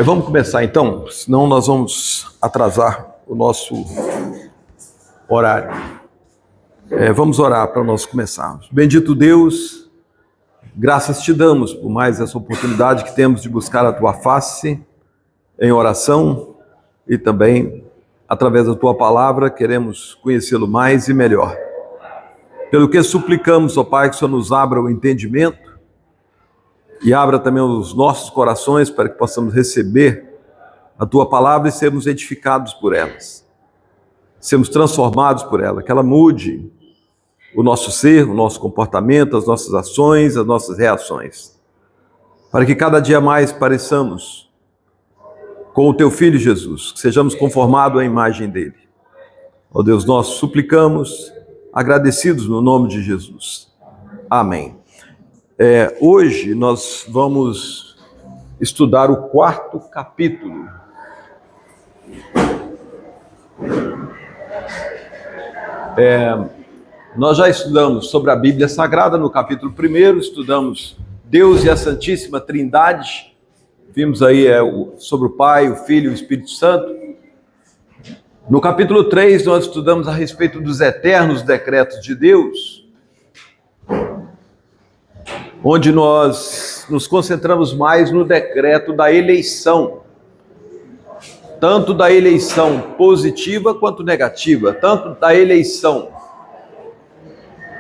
Vamos começar então, senão nós vamos atrasar o nosso horário. Vamos orar para nós começarmos. Bendito Deus, graças te damos por mais essa oportunidade que temos de buscar a tua face em oração e também através da tua palavra queremos conhecê-lo mais e melhor. Pelo que suplicamos, ó Pai, que o Senhor nos abra o entendimento e abra também os nossos corações para que possamos receber a tua palavra e sermos edificados por elas. Sermos transformados por ela, que ela mude o nosso ser, o nosso comportamento, as nossas ações, as nossas reações. Para que cada dia mais pareçamos com o teu Filho Jesus, que sejamos conformados à imagem dele. Ó Deus, nós suplicamos, agradecidos no nome de Jesus. Amém. Hoje nós vamos estudar o 4º capítulo. Nós já estudamos sobre a Bíblia Sagrada no capítulo 1, estudamos Deus e a Santíssima Trindade, vimos aí sobre o Pai, o Filho e o Espírito Santo. No capítulo 3 nós estudamos a respeito dos eternos decretos de Deus, onde nós nos concentramos mais no decreto da eleição, tanto da eleição positiva quanto negativa, tanto da eleição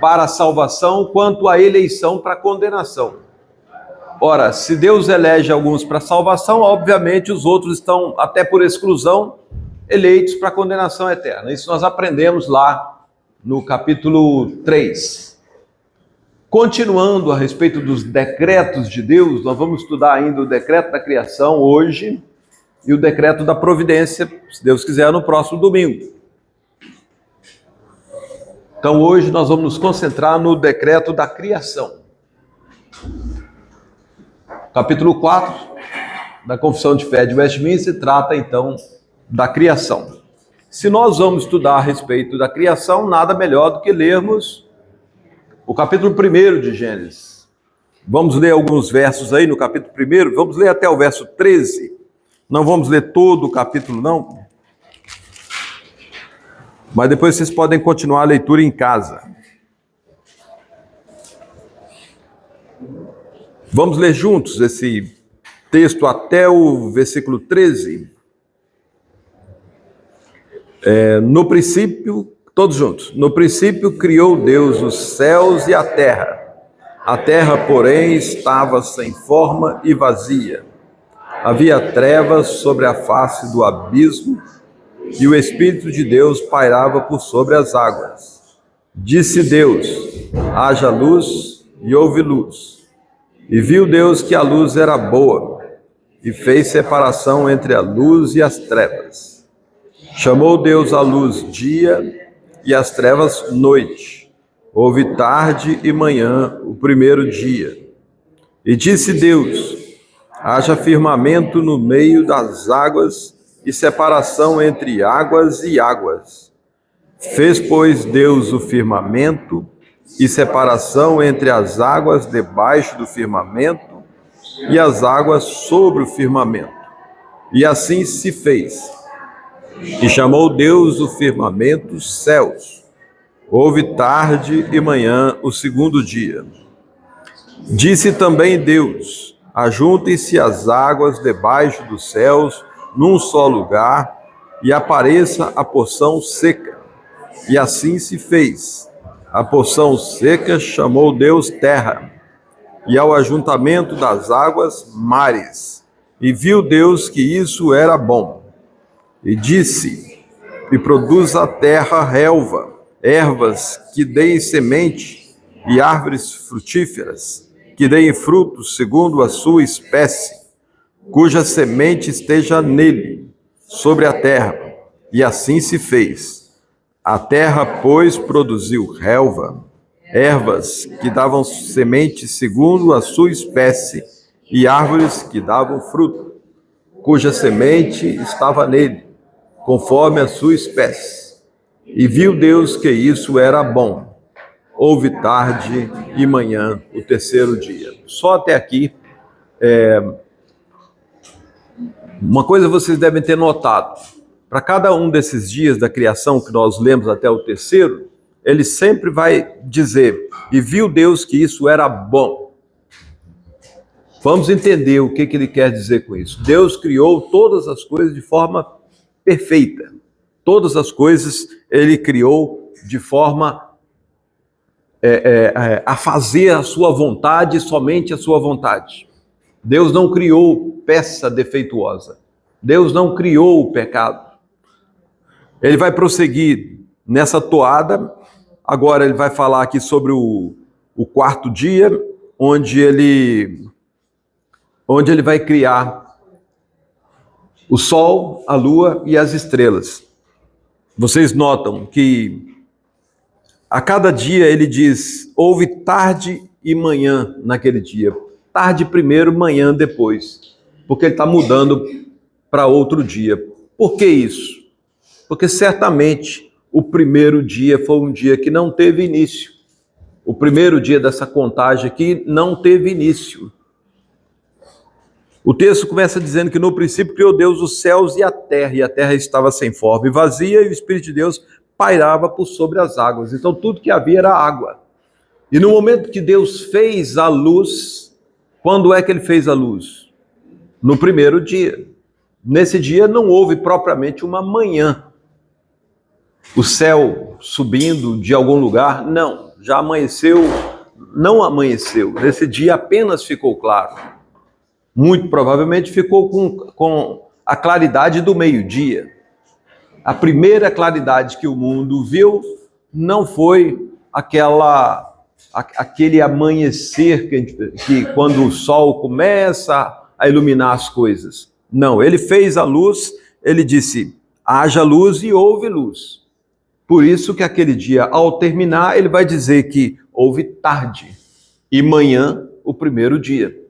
para a salvação quanto a eleição para a condenação. Ora, se Deus elege alguns para a salvação, obviamente os outros estão, até por exclusão, eleitos para a condenação eterna. Isso nós aprendemos lá no capítulo 3. Continuando a respeito dos decretos de Deus, nós vamos estudar ainda o decreto da criação hoje e o decreto da providência, se Deus quiser, no próximo domingo. Então hoje nós vamos nos concentrar no decreto da criação. Capítulo 4 da Confissão de Fé de Westminster trata então da criação. Se nós vamos estudar a respeito da criação, nada melhor do que lermos o capítulo 1 de Gênesis. Vamos ler alguns versos aí no capítulo 1, vamos ler até o verso 13. Não vamos ler todo o capítulo não, mas depois vocês podem continuar a leitura em casa. Vamos ler juntos esse texto até o versículo 13. No princípio, todos juntos. No princípio criou Deus os céus e a terra. A terra, porém, estava sem forma e vazia. Havia trevas sobre a face do abismo, e o Espírito de Deus pairava por sobre as águas. Disse Deus: haja luz, e houve luz. E viu Deus que a luz era boa, e fez separação entre a luz e as trevas. Chamou Deus a luz dia, e as trevas noite. Houve tarde e manhã o primeiro dia. E disse Deus: haja firmamento no meio das águas e separação entre águas e águas. Fez, pois, Deus o firmamento e separação entre as águas debaixo do firmamento e as águas sobre o firmamento. E assim se fez. E chamou Deus o firmamento céus. Houve tarde e manhã o segundo dia. Disse também Deus: ajuntem-se as águas debaixo dos céus num só lugar, e apareça a porção seca. E assim se fez. A porção seca chamou Deus terra, e ao ajuntamento das águas, mares. E viu Deus que isso era bom. E disse: e produz a terra relva, ervas que deem semente, e árvores frutíferas, que deem frutos segundo a sua espécie, cuja semente esteja nele, sobre a terra. E assim se fez. A terra, pois, produziu relva, ervas que davam semente segundo a sua espécie, e árvores que davam fruto, cuja semente estava nele, conforme a sua espécie. E viu Deus que isso era bom. Houve tarde e manhã o terceiro dia. Só até aqui Uma coisa vocês devem ter notado: para cada um desses dias da criação que nós lemos até o terceiro, ele sempre vai dizer: e viu Deus que isso era bom. Vamos entender o que ele quer dizer com isso. Deus criou todas as coisas de forma perfeita. Todas as coisas ele criou de forma a fazer a sua vontade, somente a sua vontade. Deus não criou peça defeituosa. Deus não criou o pecado. Ele vai prosseguir nessa toada. Agora ele vai falar aqui sobre o quarto dia, onde ele vai criar o sol, a lua e as estrelas. Vocês notam que a cada dia ele diz: houve tarde e manhã naquele dia. Tarde primeiro, manhã depois. Porque ele está mudando para outro dia. Por que isso? Porque certamente o primeiro dia foi um dia que não teve início. O primeiro dia dessa contagem aqui não teve início. O texto começa dizendo que no princípio criou Deus os céus e a terra estava sem forma e vazia, e o Espírito de Deus pairava por sobre as águas. Então tudo que havia era água. E no momento que Deus fez a luz, quando é que ele fez a luz? No primeiro dia. Nesse dia não houve propriamente uma manhã. O céu subindo de algum lugar, não. Já amanheceu, não amanheceu. Nesse dia apenas ficou claro. Muito provavelmente ficou com a claridade do meio-dia. A primeira claridade que o mundo viu não foi aquele amanhecer que quando o sol começa a iluminar as coisas. Não, ele fez a luz, ele disse: haja luz e houve luz. Por isso que aquele dia, ao terminar, ele vai dizer que houve tarde e manhã o primeiro dia.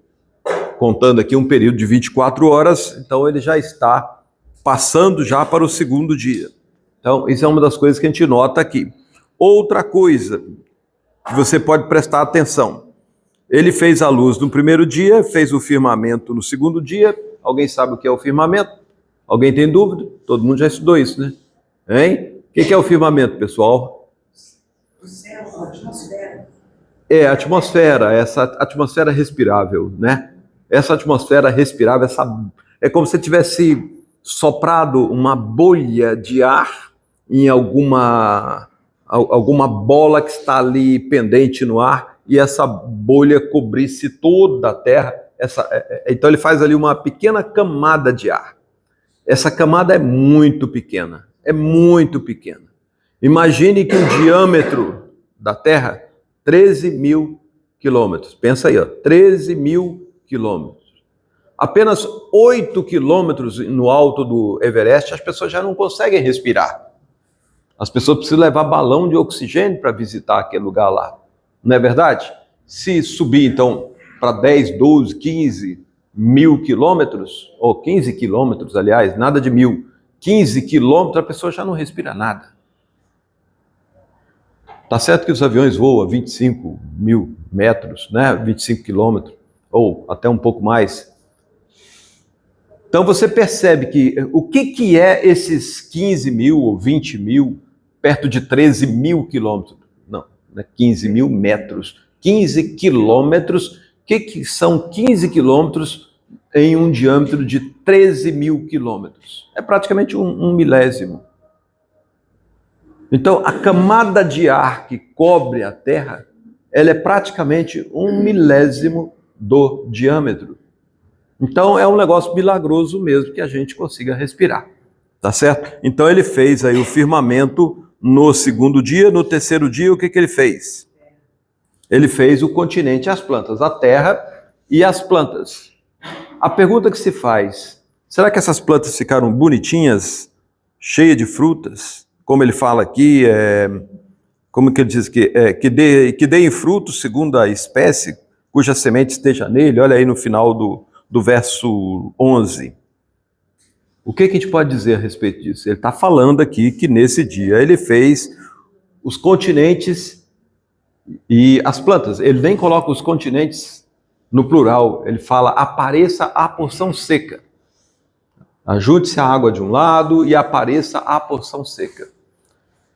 Contando aqui um período de 24 horas, então ele já está passando já para o segundo dia. Então, isso é uma das coisas que a gente nota aqui. Outra coisa que você pode prestar atenção: ele fez a luz no primeiro dia, fez o firmamento no segundo dia. Alguém sabe o que é o firmamento? Alguém tem dúvida? Todo mundo já estudou isso, né? Hein? O que é o firmamento, pessoal? O céu, a atmosfera. É a atmosfera, essa atmosfera respirável, né? Essa atmosfera respirável, é como se tivesse soprado uma bolha de ar em alguma bola que está ali pendente no ar, e essa bolha cobrisse toda a Terra. Então ele faz ali uma pequena camada de ar. Essa camada é muito pequena. É muito pequena. Imagine que o diâmetro da Terra, 13 mil quilômetros. Pensa aí, 13 mil quilômetros. Apenas 8 quilômetros no alto do Everest, as pessoas já não conseguem respirar. As pessoas precisam levar balão de oxigênio para visitar aquele lugar lá. Não é verdade? Se subir, então, para 10, 12, 15 mil quilômetros, ou 15 quilômetros, aliás, nada de mil, 15 quilômetros, a pessoa já não respira nada. Tá certo que os aviões voam a 25 mil metros, né? 25 quilômetros, ou até um pouco mais. Então você percebe que o que é esses 15 mil ou 20 mil, perto de 13 mil quilômetros? Não, 15 mil metros. 15 quilômetros, o que são 15 quilômetros em um diâmetro de 13 mil quilômetros? É praticamente um milésimo. Então, a camada de ar que cobre a Terra, ela é praticamente um milésimo do diâmetro. Então, é um negócio milagroso mesmo que a gente consiga respirar, tá certo? Então, ele fez aí o firmamento no segundo dia. No terceiro dia, o que ele fez? Ele fez o continente e as plantas, a terra e as plantas. A pergunta que se faz: será que essas plantas ficaram bonitinhas, cheias de frutas? Como ele fala aqui, como que ele diz que deem frutos segundo a espécie cuja semente esteja nele. Olha aí no final do verso 11. O que a gente pode dizer a respeito disso? Ele está falando aqui que nesse dia ele fez os continentes e as plantas. Ele nem coloca os continentes no plural, ele fala: apareça a porção seca. Ajunte-se a água de um lado e apareça a porção seca.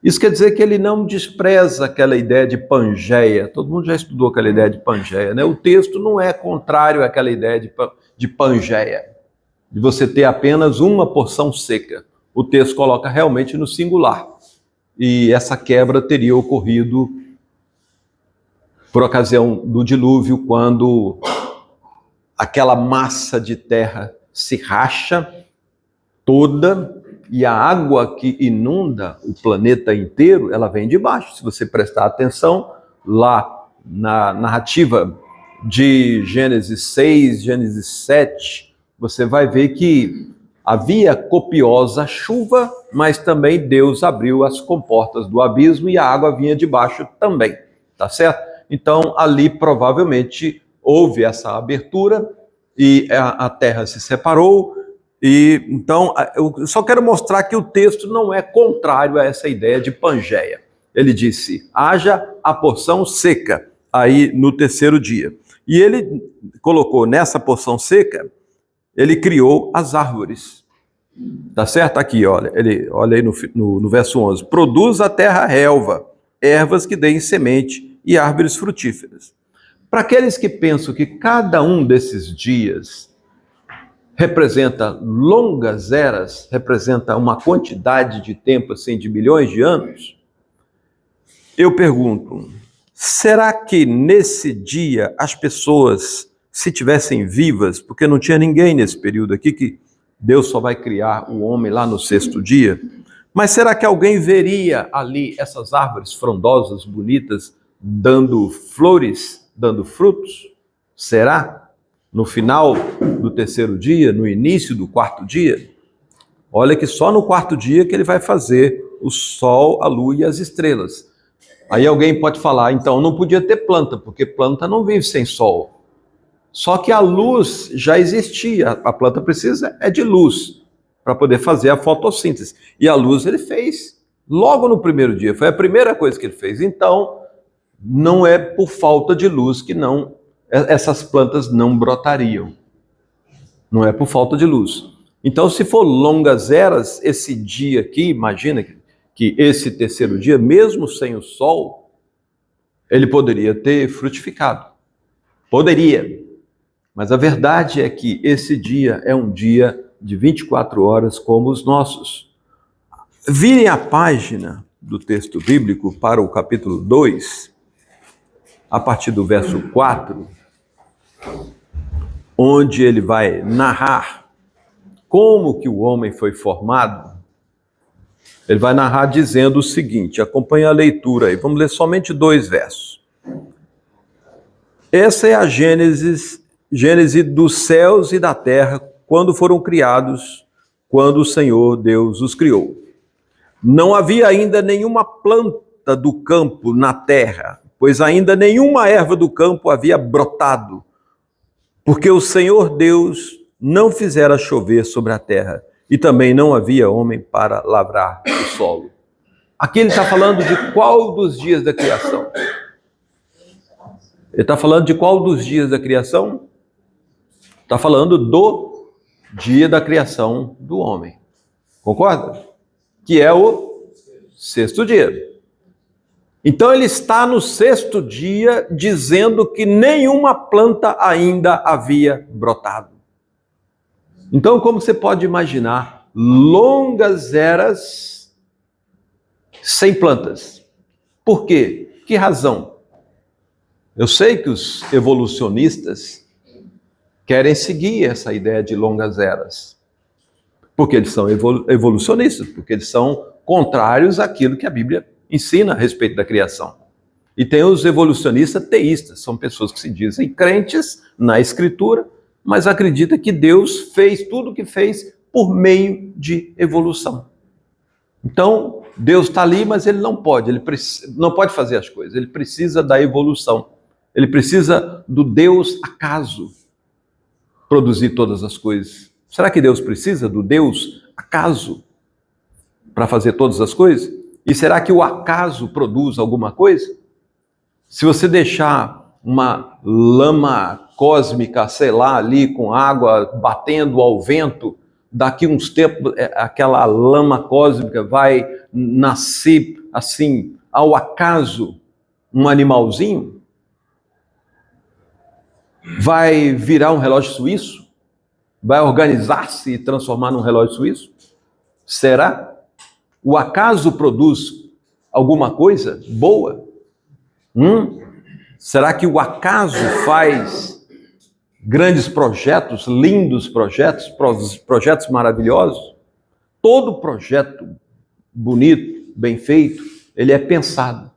Isso quer dizer que ele não despreza aquela ideia de Pangeia. Todo mundo já estudou aquela ideia de Pangeia, né? O texto não é contrário àquela ideia de Pangeia, de você ter apenas uma porção seca. O texto coloca realmente no singular. E essa quebra teria ocorrido por ocasião do dilúvio, quando aquela massa de terra se racha toda, e a água que inunda o planeta inteiro, ela vem de baixo. Se você prestar atenção, lá na narrativa de Gênesis 6, Gênesis 7, você vai ver que havia copiosa chuva, mas também Deus abriu as comportas do abismo e a água vinha de baixo também, tá certo? Então, ali provavelmente houve essa abertura e a terra se separou. E então, eu só quero mostrar que o texto não é contrário a essa ideia de Pangeia. Ele disse: haja a porção seca aí no terceiro dia. E ele colocou nessa porção seca, ele criou as árvores. Tá certo? Aqui, olha aí no verso 11. Produz a terra relva, ervas que deem semente e árvores frutíferas. Para aqueles que pensam que cada um desses dias representa longas eras, representa uma quantidade de tempo, assim, de milhões de anos, eu pergunto, será que nesse dia as pessoas, se tivessem vivas, porque não tinha ninguém nesse período aqui, que Deus só vai criar o homem lá no sexto dia, mas será que alguém veria ali essas árvores frondosas, bonitas, dando flores, dando frutos? Será? No final do terceiro dia, no início do quarto dia? Olha que só no quarto dia que ele vai fazer o sol, a lua e as estrelas. Aí alguém pode falar, então não podia ter planta, porque planta não vive sem sol. Só que a luz já existia, a planta precisa de luz para poder fazer a fotossíntese. E a luz ele fez logo no primeiro dia, foi a primeira coisa que ele fez. Então, não é por falta de luz que essas plantas não brotariam. Não é por falta de luz. Então, se for longas eras, esse dia aqui, imagina que esse terceiro dia, mesmo sem o sol, ele poderia ter frutificado. Poderia. Mas a verdade é que esse dia é um dia de 24 horas como os nossos. Virem a página do texto bíblico para o capítulo 2, a partir do verso 4, onde ele vai narrar como que o homem foi formado. Ele vai narrar dizendo o seguinte, acompanhe a leitura aí, vamos ler somente 2 versos. Essa é a Gênese dos céus e da terra, quando foram criados, quando o Senhor Deus os criou. Não havia ainda nenhuma planta do campo na terra, pois ainda nenhuma erva do campo havia brotado, porque o Senhor Deus não fizera chover sobre a terra, e também não havia homem para lavrar o solo. Aqui ele está falando de qual dos dias da criação? Ele está falando de qual dos dias da criação? Está falando do dia da criação do homem. Concorda? Que é o sexto dia. Então ele está no sexto dia dizendo que nenhuma planta ainda havia brotado. Então, como você pode imaginar, longas eras sem plantas. Por quê? Que razão? Eu sei que os evolucionistas querem seguir essa ideia de longas eras, porque eles são evolucionistas, porque eles são contrários àquilo que a Bíblia ensina a respeito da criação. E tem os evolucionistas teístas, são pessoas que se dizem crentes na Escritura, mas acreditam que Deus fez tudo o que fez por meio de evolução. Então, Deus está ali, mas ele não pode fazer as coisas, ele precisa da evolução. Ele precisa do Deus acaso produzir todas as coisas. Será que Deus precisa do Deus acaso para fazer todas as coisas? E será que o acaso produz alguma coisa? Se você deixar uma lama cósmica, sei lá, ali com água batendo ao vento, daqui uns tempos, aquela lama cósmica vai nascer, assim, ao acaso, um animalzinho? Vai virar um relógio suíço? Vai organizar-se e transformar num relógio suíço? Será? O acaso produz alguma coisa boa? Será que o acaso faz grandes projetos, lindos projetos, projetos maravilhosos? Todo projeto bonito, bem feito, ele é pensado.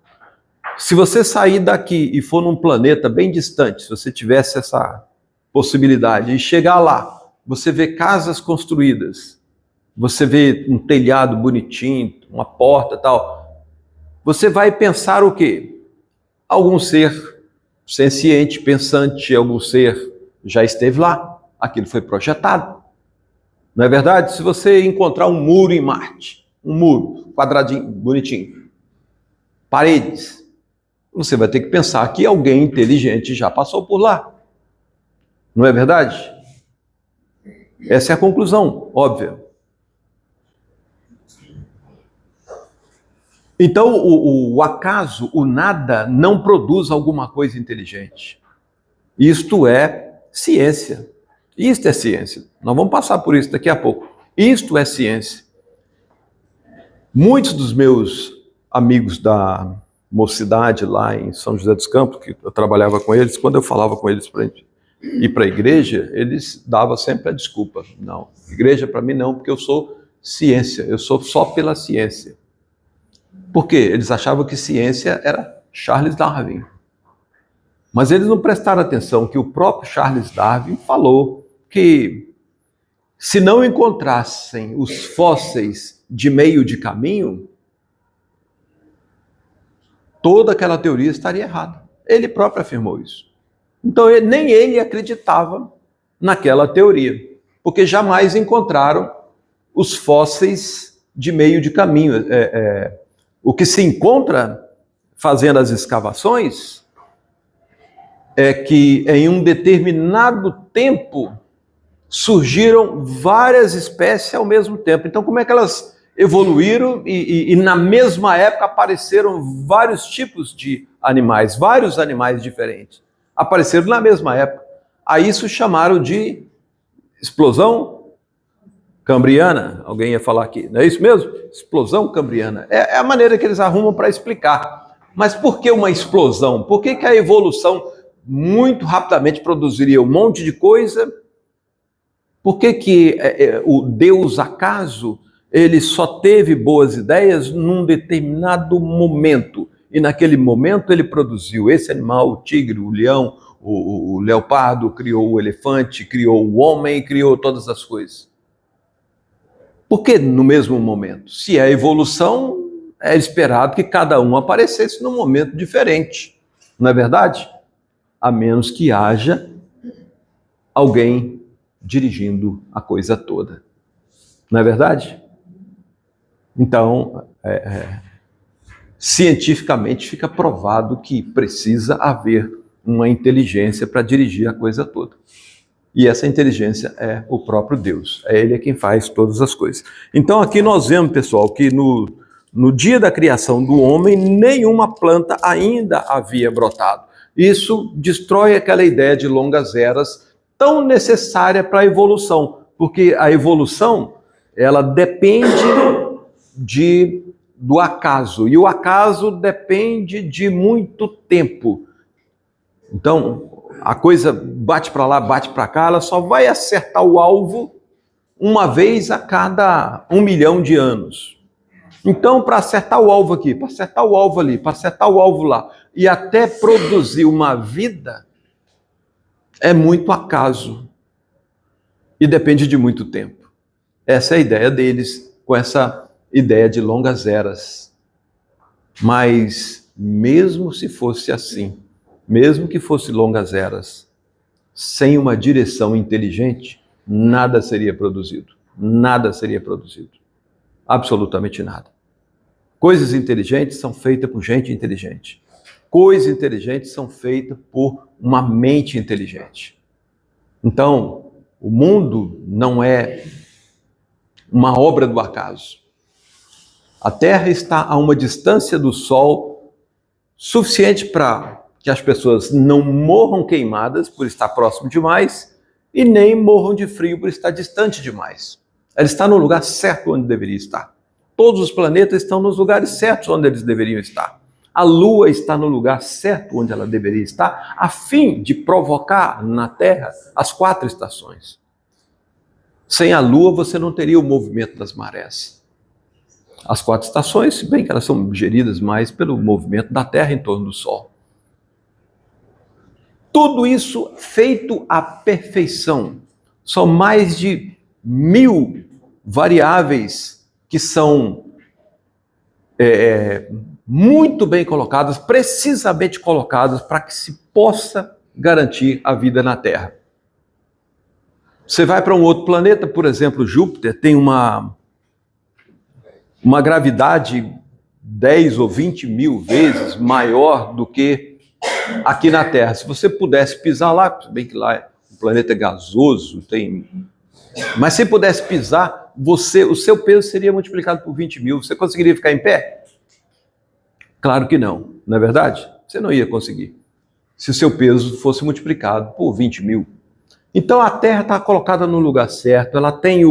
Se você sair daqui e for num planeta bem distante, se você tivesse essa possibilidade, e chegar lá, você vê casas construídas, você vê um telhado bonitinho, uma porta e tal, você vai pensar o quê? Algum ser senciente, pensante, algum ser já esteve lá, aquilo foi projetado. Não é verdade? Se você encontrar um muro em Marte, um muro quadradinho, bonitinho, paredes, você vai ter que pensar que alguém inteligente já passou por lá. Não é verdade? Essa é a conclusão, óbvia. Então, o acaso, o nada, não produz alguma coisa inteligente. Isto é ciência. Isto é ciência. Nós vamos passar por isso daqui a pouco. Isto é ciência. Muitos dos meus amigos da mocidade lá em São José dos Campos, que eu trabalhava com eles, quando eu falava com eles para ir para a igreja, eles davam sempre a desculpa. Não, igreja para mim não, porque eu sou ciência, eu sou só pela ciência. Por quê? Eles achavam que ciência era Charles Darwin. Mas eles não prestaram atenção que o próprio Charles Darwin falou que se não encontrassem os fósseis de meio de caminho, toda aquela teoria estaria errada. Ele próprio afirmou isso. Então nem ele acreditava naquela teoria, porque jamais encontraram os fósseis de meio de caminho. O que se encontra fazendo as escavações é que em um determinado tempo surgiram várias espécies ao mesmo tempo. Então, como é que elas evoluíram e na mesma época apareceram vários tipos de animais, vários animais diferentes? Apareceram na mesma época. A isso chamaram de explosão cambriana. Alguém ia falar aqui, não é isso mesmo? Explosão cambriana. É a maneira que eles arrumam para explicar. Mas por que uma explosão? Por que a evolução muito rapidamente produziria um monte de coisa? Por que o Deus acaso, ele só teve boas ideias num determinado momento? E naquele momento ele produziu esse animal, o tigre, o leão, o leopardo, criou o elefante, criou o homem, criou todas as coisas. Por que no mesmo momento? Se é evolução, é esperado que cada um aparecesse num momento diferente. Não é verdade? A menos que haja alguém dirigindo a coisa toda. Não é verdade? Então, cientificamente fica provado que precisa haver uma inteligência para dirigir a coisa toda. E essa inteligência é o próprio Deus. É Ele quem faz todas as coisas. Então aqui nós vemos, pessoal, que no dia da criação do homem, nenhuma planta ainda havia brotado. Isso destrói aquela ideia de longas eras tão necessária para a evolução, porque a evolução, ela depende do acaso, e o acaso depende de muito tempo. Então, a coisa bate para lá, bate para cá, ela só vai acertar o alvo uma vez a cada 1 milhão de anos. Então, para acertar o alvo aqui, para acertar o alvo ali, para acertar o alvo lá, e até produzir uma vida, é muito acaso. E depende de muito tempo. Essa é a ideia deles, com essa ideia de longas eras. Mas, mesmo se fosse assim, mesmo que fosse longas eras, sem uma direção inteligente, nada seria produzido. Nada seria produzido. Absolutamente nada. Coisas inteligentes são feitas por gente inteligente. Coisas inteligentes são feitas por uma mente inteligente. Então, o mundo não é uma obra do acaso. A Terra está a uma distância do Sol suficiente para que as pessoas não morram queimadas por estar próximo demais e nem morram de frio por estar distante demais. Ela está no lugar certo onde deveria estar. Todos os planetas estão nos lugares certos onde eles deveriam estar. A Lua está no lugar certo onde ela deveria estar, a fim de provocar na Terra as 4 estações. Sem a Lua, você não teria o movimento das marés. As 4 estações, se bem que elas são geridas mais pelo movimento da Terra em torno do Sol. Tudo isso feito à perfeição. São mais de 1000 variáveis que são muito bem colocadas, precisamente colocadas para que se possa garantir a vida na Terra. Você vai para um outro planeta, por exemplo, Júpiter, tem uma gravidade 10 ou 20 mil vezes maior do que aqui na Terra. Se você pudesse pisar lá, bem que lá o planeta é gasoso, mas se pudesse pisar, o seu peso seria multiplicado por 20 mil. Você conseguiria ficar em pé? Claro que não, não é verdade? Você não ia conseguir, se o seu peso fosse multiplicado por 20 mil. Então a Terra está colocada no lugar certo, ela tem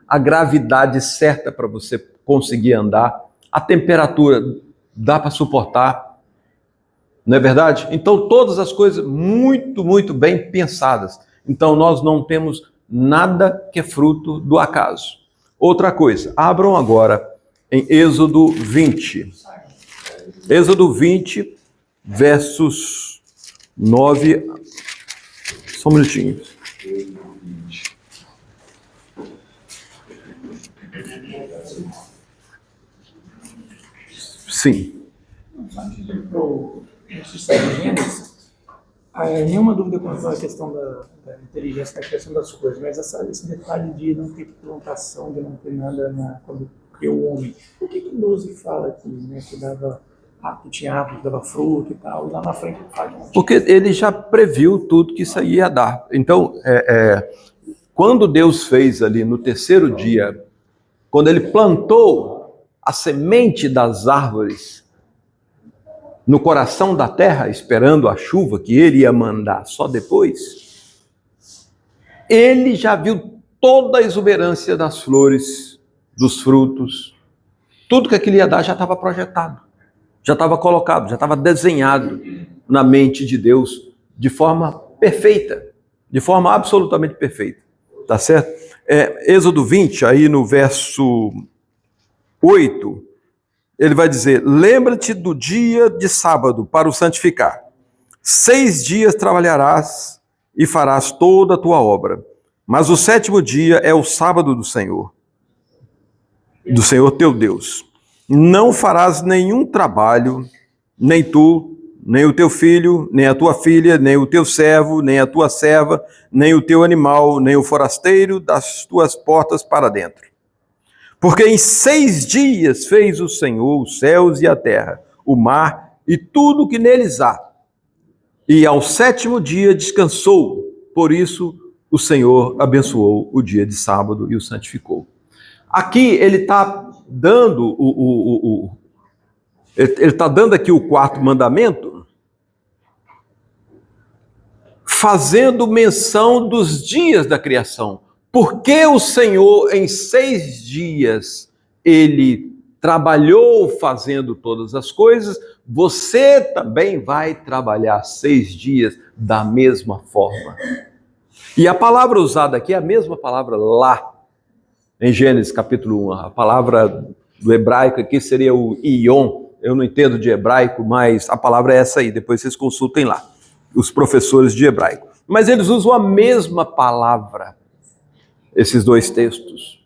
a gravidade certa para você conseguir andar, a temperatura dá para suportar, não é verdade? Então todas as coisas muito, muito bem pensadas. Então nós não temos nada que é fruto do acaso. Outra coisa, abram agora em Êxodo 20. Êxodo 20, versos 9... Só um minutinho. Sim. Nenhuma dúvida quanto à questão da inteligência, da criação das coisas, mas esse detalhe de não ter plantação, de não ter nada quando criou o homem. O que Deus fala aqui, né, que tinha árvore, dava fruto e tal, e lá na frente faz. Porque ele já previu tudo que isso ia dar. Então, quando Deus fez ali no 3º dia, quando ele plantou a semente das árvores no coração da terra, esperando a chuva que ele ia mandar só depois, ele já viu toda a exuberância das flores, dos frutos, tudo que aquilo ia dar já estava projetado, já estava colocado, já estava desenhado na mente de Deus de forma perfeita, de forma absolutamente perfeita, tá certo? Êxodo 20, aí no verso 8, ele vai dizer: lembra-te do dia de sábado para o santificar. 6 dias trabalharás e farás toda a tua obra, mas o 7º dia é o sábado do Senhor teu Deus. Não farás nenhum trabalho, nem tu, nem o teu filho, nem a tua filha, nem o teu servo, nem a tua serva, nem o teu animal, nem o forasteiro das tuas portas para dentro. Porque em 6 dias fez o Senhor os céus e a terra, o mar e tudo o que neles há. E ao 7º dia descansou. Por isso o Senhor abençoou o dia de sábado e o santificou. Aqui ele está dando ele está dando aqui o 4º mandamento, fazendo menção dos dias da criação. Porque o Senhor em 6 dias ele trabalhou fazendo todas as coisas, você também vai trabalhar 6 dias da mesma forma. E a palavra usada aqui é a mesma palavra lá em Gênesis capítulo 1. A palavra do hebraico aqui seria o ion. Eu não entendo de hebraico, mas a palavra é essa aí. Depois vocês consultem lá, os professores de hebraico. Mas eles usam a mesma palavra, esses 2 textos.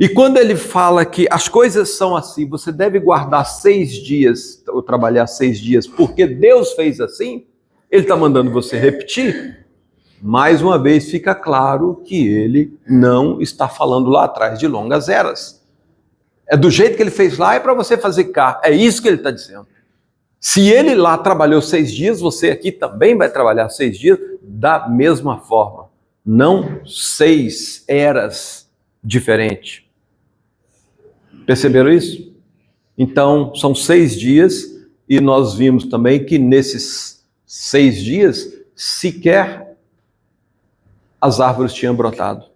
E quando ele fala que as coisas são assim, você deve guardar 6 dias, ou trabalhar 6 dias, porque Deus fez assim, ele está mandando você repetir. Mais uma vez fica claro que ele não está falando lá atrás de longas eras. É do jeito que ele fez lá, é para você fazer cá. É isso que ele está dizendo. Se ele lá trabalhou 6 dias, você aqui também vai trabalhar 6 dias da mesma forma. Não 6 eras diferente. Perceberam isso? Então, são 6 dias e nós vimos também que nesses 6 dias, sequer as árvores tinham brotado.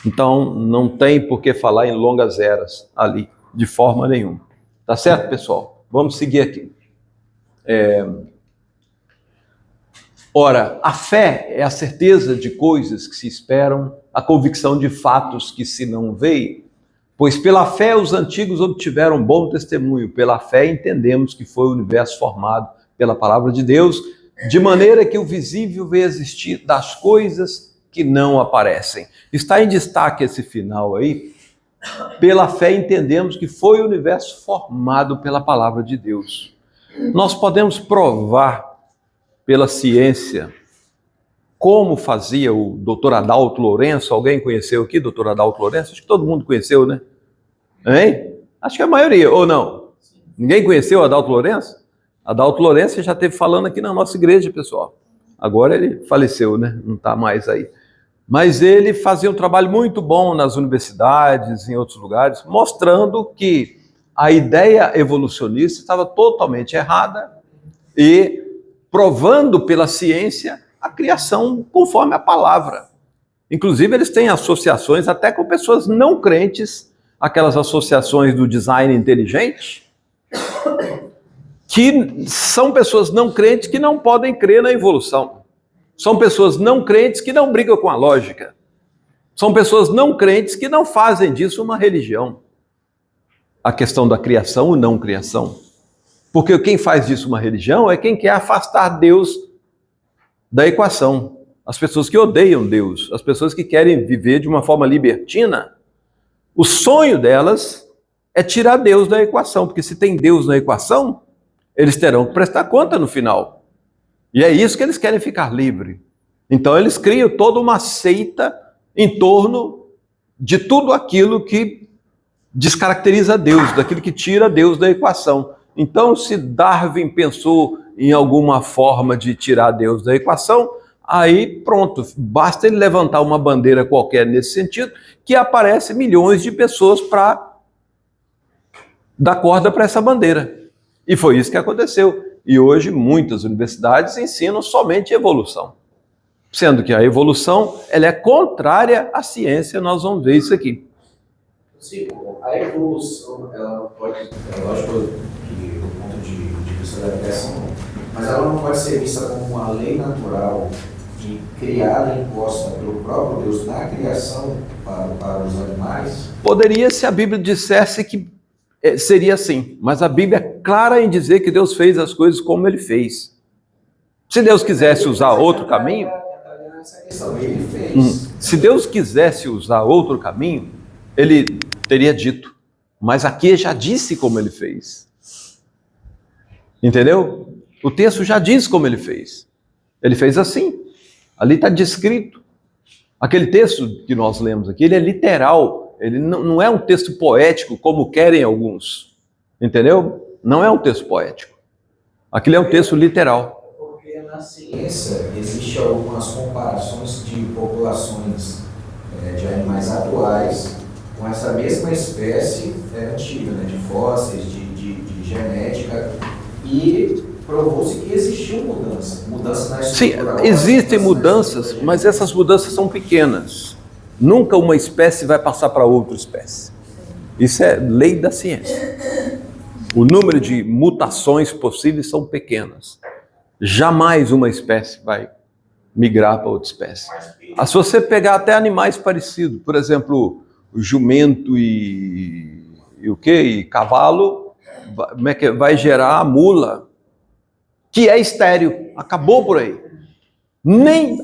Então, não tem por que falar em longas eras ali, de forma nenhuma. Tá certo, pessoal? Vamos seguir aqui. Ora, a fé é a certeza de coisas que se esperam, a convicção de fatos que se não veem. Pois pela fé os antigos obtiveram bom testemunho. Pela fé entendemos que foi o universo formado pela palavra de Deus, de maneira que o visível veio existir das coisas que não aparecem. Está em destaque esse final aí. Pela fé entendemos que foi o universo formado pela palavra de Deus. Nós podemos provar pela ciência como fazia o Dr. Adalto Lourenço. Alguém conheceu aqui, Dr. Adalto Lourenço? Acho que todo mundo conheceu, né? Hein? Acho que a maioria, ou não? Ninguém conheceu o Adalto Lourenço? Adalto Lourenço já esteve falando aqui na nossa igreja, pessoal. Agora ele faleceu, né? Não está mais aí. Mas ele fazia um trabalho muito bom nas universidades, em outros lugares, mostrando que a ideia evolucionista estava totalmente errada e provando pela ciência a criação conforme a palavra. Inclusive, eles têm associações até com pessoas não crentes, aquelas associações do design inteligente, que são pessoas não crentes que não podem crer na evolução. São pessoas não crentes que não brigam com a lógica. São pessoas não crentes que não fazem disso uma religião. A questão da criação e não criação. Porque quem faz disso uma religião é quem quer afastar Deus da equação. As pessoas que odeiam Deus, as pessoas que querem viver de uma forma libertina, o sonho delas é tirar Deus da equação, porque se tem Deus na equação, eles terão que prestar conta no final. E é isso que eles querem, ficar livre. Então eles criam toda uma seita em torno de tudo aquilo que descaracteriza Deus, daquilo que tira Deus da equação. Então, se Darwin pensou em alguma forma de tirar Deus da equação, aí pronto, basta ele levantar uma bandeira qualquer nesse sentido, que aparece milhões de pessoas para dar corda para essa bandeira. E foi isso que aconteceu. E hoje muitas universidades ensinam somente evolução. Sendo que a evolução ela é contrária à ciência, nós vamos ver isso aqui. Sim, a evolução, ela pode, é lógico que do ponto de vista da criação, mas ela não pode ser vista como uma lei natural de criada e imposta pelo próprio Deus na criação para os animais. Poderia se a Bíblia dissesse que seria assim, mas a Bíblia é clara em dizer que Deus fez as coisas como Ele fez. Se Deus quisesse usar outro caminho, se Deus quisesse usar outro caminho, Ele teria dito, mas aqui já disse como Ele fez. Entendeu? O texto já diz como Ele fez. Ele fez assim. Ali está descrito. Aquele texto que nós lemos aqui, ele é literal. Ele não é um texto poético, como querem alguns. Entendeu? Não é um texto poético. Aquilo é um texto literal. Porque na ciência existem algumas comparações de populações de animais atuais com essa mesma espécie antiga, né, de fósseis, de genética, e provou-se que existiu mudança na estrutura. Sim, existem mudanças, mas essas mudanças são pequenas. Nunca uma espécie vai passar para outra espécie. Isso é lei da ciência. O número de mutações possíveis são pequenas. Jamais uma espécie vai migrar para outra espécie. Se você pegar até animais parecidos, por exemplo, o jumento e o quê? E cavalo, como é que vai gerar a mula, que é estéril, acabou por aí. Nem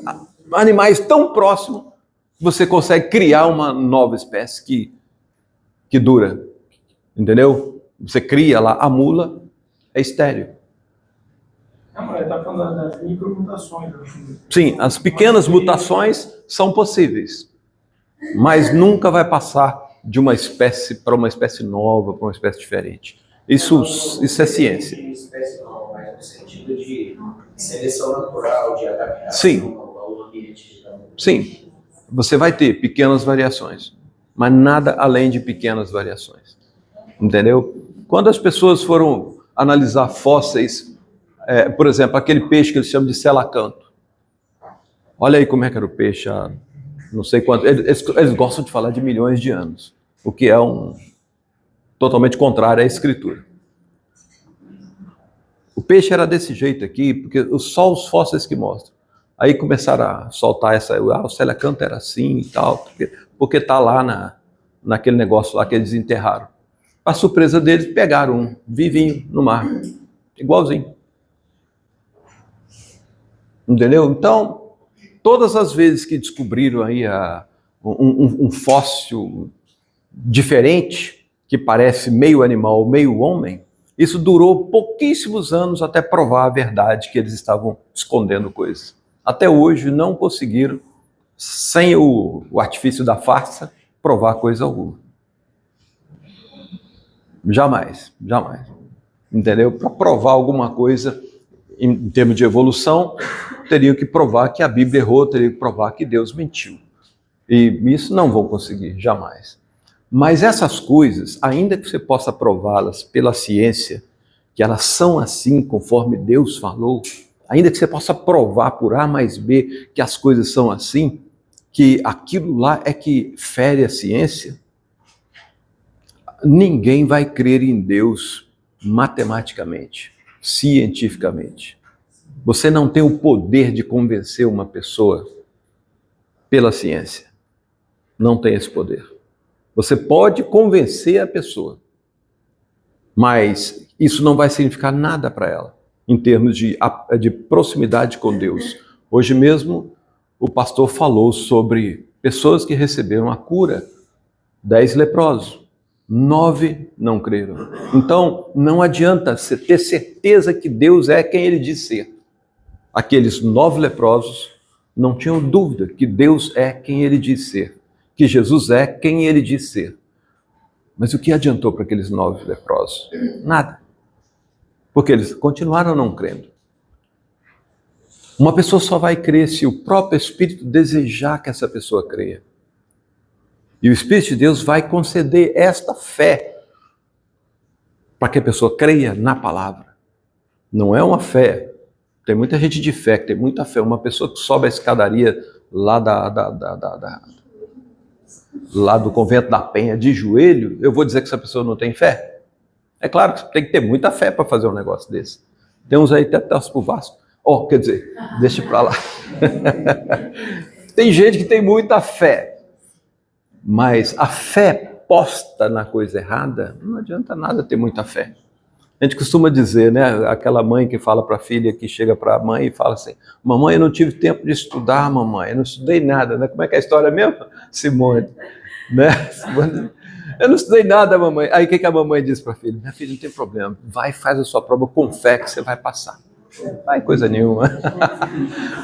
animais tão próximos você consegue criar uma nova espécie que dura, entendeu? Você cria lá, a mula é estéril. Não, ele está falando das micromutações. Sim, as pequenas mutações são possíveis, mas nunca vai passar de uma espécie para uma espécie nova, para uma espécie diferente. Isso é ciência. Espécie não, mas no sentido de seleção natural, de adaptação Sim. ao ambiente. Sim. Você vai ter pequenas variações, mas nada além de pequenas variações. Entendeu? Quando as pessoas foram analisar fósseis, por exemplo, aquele peixe que eles chamam de selacanto. Olha aí como é que era o peixe há não sei quanto. Eles gostam de falar de milhões de anos, o que é totalmente contrário à escritura. O peixe era desse jeito aqui, porque só os fósseis que mostram. Aí começaram a soltar o selacanto era assim e tal, porque está lá naquele negócio lá que eles enterraram. Para surpresa deles, pegaram um vivinho no mar, igualzinho. Entendeu? Então, todas as vezes que descobriram aí um fóssil diferente, que parece meio animal, meio homem, isso durou pouquíssimos anos até provar a verdade que eles estavam escondendo coisas. Até hoje não conseguiram, sem o artifício da farsa, provar coisa alguma. Jamais, jamais. Entendeu? Para provar alguma coisa em termos de evolução, teriam que provar que a Bíblia errou, teriam que provar que Deus mentiu. E isso não vão conseguir, jamais. Mas essas coisas, ainda que você possa prová-las pela ciência, que elas são assim conforme Deus falou, ainda que você possa provar por A mais B que as coisas são assim, que aquilo lá é que fere a ciência, ninguém vai crer em Deus matematicamente, cientificamente. Você não tem o poder de convencer uma pessoa pela ciência. Não tem esse poder. Você pode convencer a pessoa, mas isso não vai significar nada para ela, em termos de proximidade com Deus. Hoje mesmo, o pastor falou sobre pessoas que receberam a cura, 10 leprosos, 9 não creram. Então, não adianta você ter certeza que Deus é quem Ele diz ser. Aqueles 9 leprosos não tinham dúvida que Deus é quem Ele diz ser, que Jesus é quem Ele diz ser. Mas o que adiantou para aqueles 9 leprosos? Nada. Porque eles continuaram não crendo. Uma pessoa só vai crer se o próprio Espírito desejar que essa pessoa creia. E o Espírito de Deus vai conceder esta fé para que a pessoa creia na palavra. Não é uma fé. Tem muita gente de fé, que tem muita fé. Uma pessoa que sobe a escadaria lá lá do Convento da Penha de joelho, eu vou dizer que essa pessoa não tem fé? É claro que tem que ter muita fé para fazer um negócio desse. Tem uns aí até torce pro Vasco. Quer dizer, deixa para lá. Tem gente que tem muita fé, mas a fé posta na coisa errada, não adianta nada ter muita fé. A gente costuma dizer, né, aquela mãe que fala para a filha, que chega para a mãe e fala assim: mamãe, eu não tive tempo de estudar, mamãe, eu não estudei nada, né? Como é que é a história mesmo, Simone? Né? Simone, eu não estudei nada, mamãe. Aí o que a mamãe diz para a filha? Minha filha, não tem problema, vai, faz a sua prova com fé que você vai passar. Vai coisa nenhuma.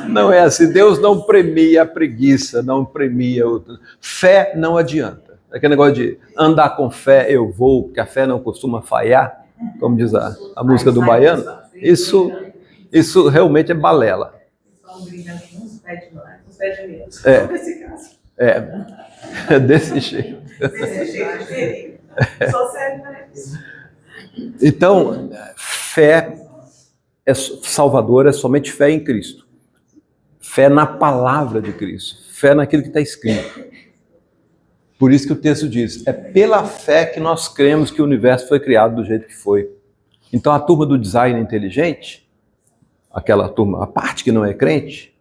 Não é assim, Deus não premia a preguiça, não premia outra. Fé não adianta. Aquele negócio de andar com fé, eu vou, porque a fé não costuma falhar, como diz a música do baiano, isso realmente é balela. É desse jeito. Então, fé salvadora é somente fé em Cristo. Fé na palavra de Cristo. Fé naquilo que está escrito. Por isso que o texto diz, é pela fé que nós cremos que o universo foi criado do jeito que foi. Então a turma do design inteligente, aquela turma, a parte que não é crente,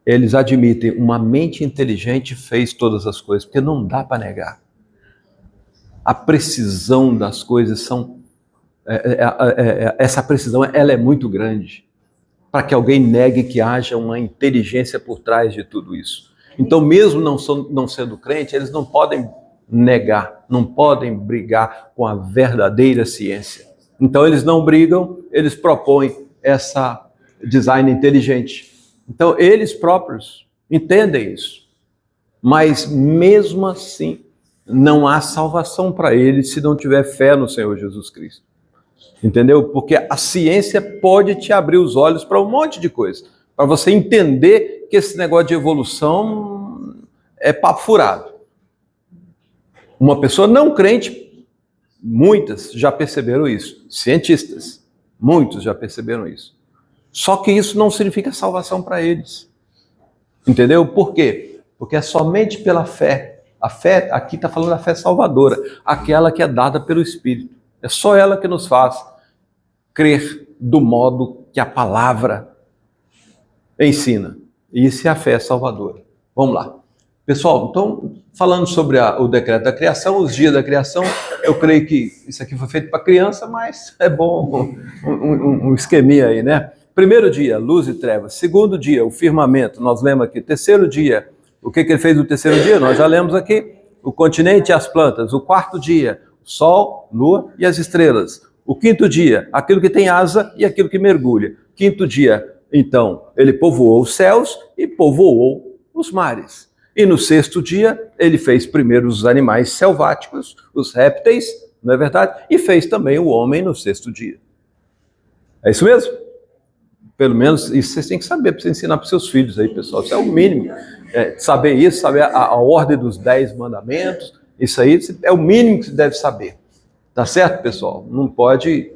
eles admitem, uma mente inteligente fez todas as coisas, porque não dá para negar. A precisão das coisas essa precisão ela é muito grande, para que alguém negue que haja uma inteligência por trás de tudo isso. Então, mesmo não sendo crente, eles não podem negar, não podem brigar com a verdadeira ciência. Então, eles não brigam, eles propõem essa design inteligente. Então, eles próprios entendem isso. Mas, mesmo assim, não há salvação para eles se não tiver fé no Senhor Jesus Cristo. Entendeu? Porque a ciência pode te abrir os olhos para um monte de coisa. Para você entender que esse negócio de evolução é papo furado. Uma pessoa não crente, muitas já perceberam isso. Cientistas, muitos já perceberam isso. Só que isso não significa salvação para eles. Entendeu? Por quê? Porque é somente pela fé. A fé, aqui está falando da fé salvadora, aquela que é dada pelo Espírito. É só ela que nos faz crer do modo que a palavra ensina. Isso é a fé salvadora. Vamos lá. Pessoal, então, falando sobre o decreto da criação, os dias da criação, eu creio que isso aqui foi feito para criança, mas é bom um esqueminha aí, né? Primeiro dia, luz e trevas. Segundo dia, o firmamento. Nós lemos aqui. Terceiro dia, o que ele fez no terceiro dia? Nós já lemos aqui. O continente e as plantas. O quarto dia, o sol, lua e as estrelas. O quinto dia, aquilo que tem asa e aquilo que mergulha. Quinto dia, então, ele povoou os céus e povoou os mares. E no sexto dia, ele fez primeiro os animais selváticos, os répteis, não é verdade? E fez também o homem no sexto dia. É isso mesmo? Pelo menos isso vocês têm que saber para você ensinar para os seus filhos aí, pessoal. Isso é o mínimo. Saber isso, saber a ordem dos 10 mandamentos, isso aí é o mínimo que você deve saber. Tá certo, pessoal? Não pode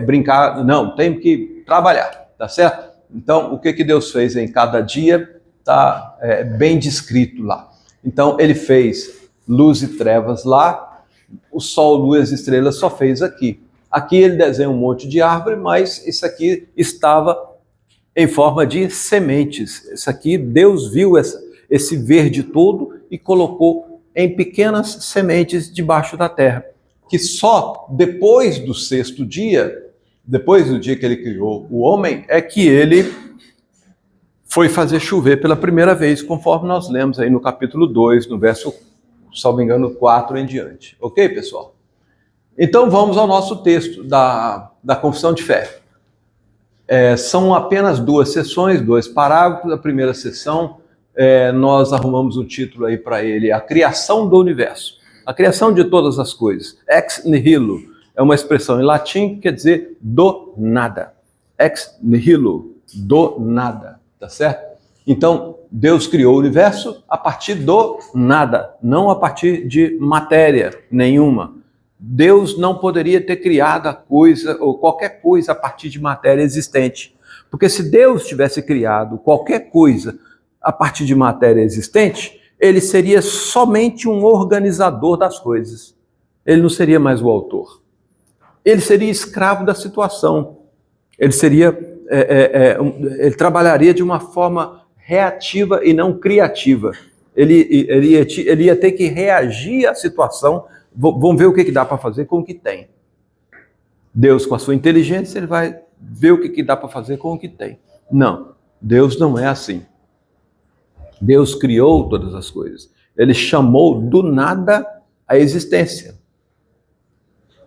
brincar, não, tem que trabalhar, tá certo? Então, o que Deus fez em cada dia está bem descrito lá. Então, ele fez luz e trevas lá, o sol, lua e as estrelas só fez aqui. Aqui ele desenha um monte de árvore, mas isso aqui estava em forma de sementes. Isso aqui, Deus viu esse verde todo e colocou em pequenas sementes debaixo da terra, que só depois do sexto dia, depois do dia que ele criou o homem, é que ele foi fazer chover pela primeira vez, conforme nós lemos aí no capítulo 2, no verso, se não me engano, 4 em diante. Ok, pessoal? Então vamos ao nosso texto da confissão de fé. São apenas 2 sessões, 2 parágrafos. A primeira sessão, nós arrumamos um título aí para ele, a criação do universo. A criação de todas as coisas. Ex nihilo é uma expressão em latim que quer dizer do nada. Ex nihilo, do nada, tá certo? Então, Deus criou o universo a partir do nada, não a partir de matéria nenhuma. Deus não poderia ter criado a coisa ou qualquer coisa a partir de matéria existente. Porque se Deus tivesse criado qualquer coisa a partir de matéria existente, ele seria somente um organizador das coisas. Ele não seria mais o autor. Ele seria escravo da situação. Ele trabalharia de uma forma reativa e não criativa. Ele ia ter que reagir à situação. Vamos ver o que dá para fazer com o que tem. Deus, com a sua inteligência, ele vai ver o que dá para fazer com o que tem. Não, Deus não é assim. Deus criou todas as coisas. Ele chamou do nada a existência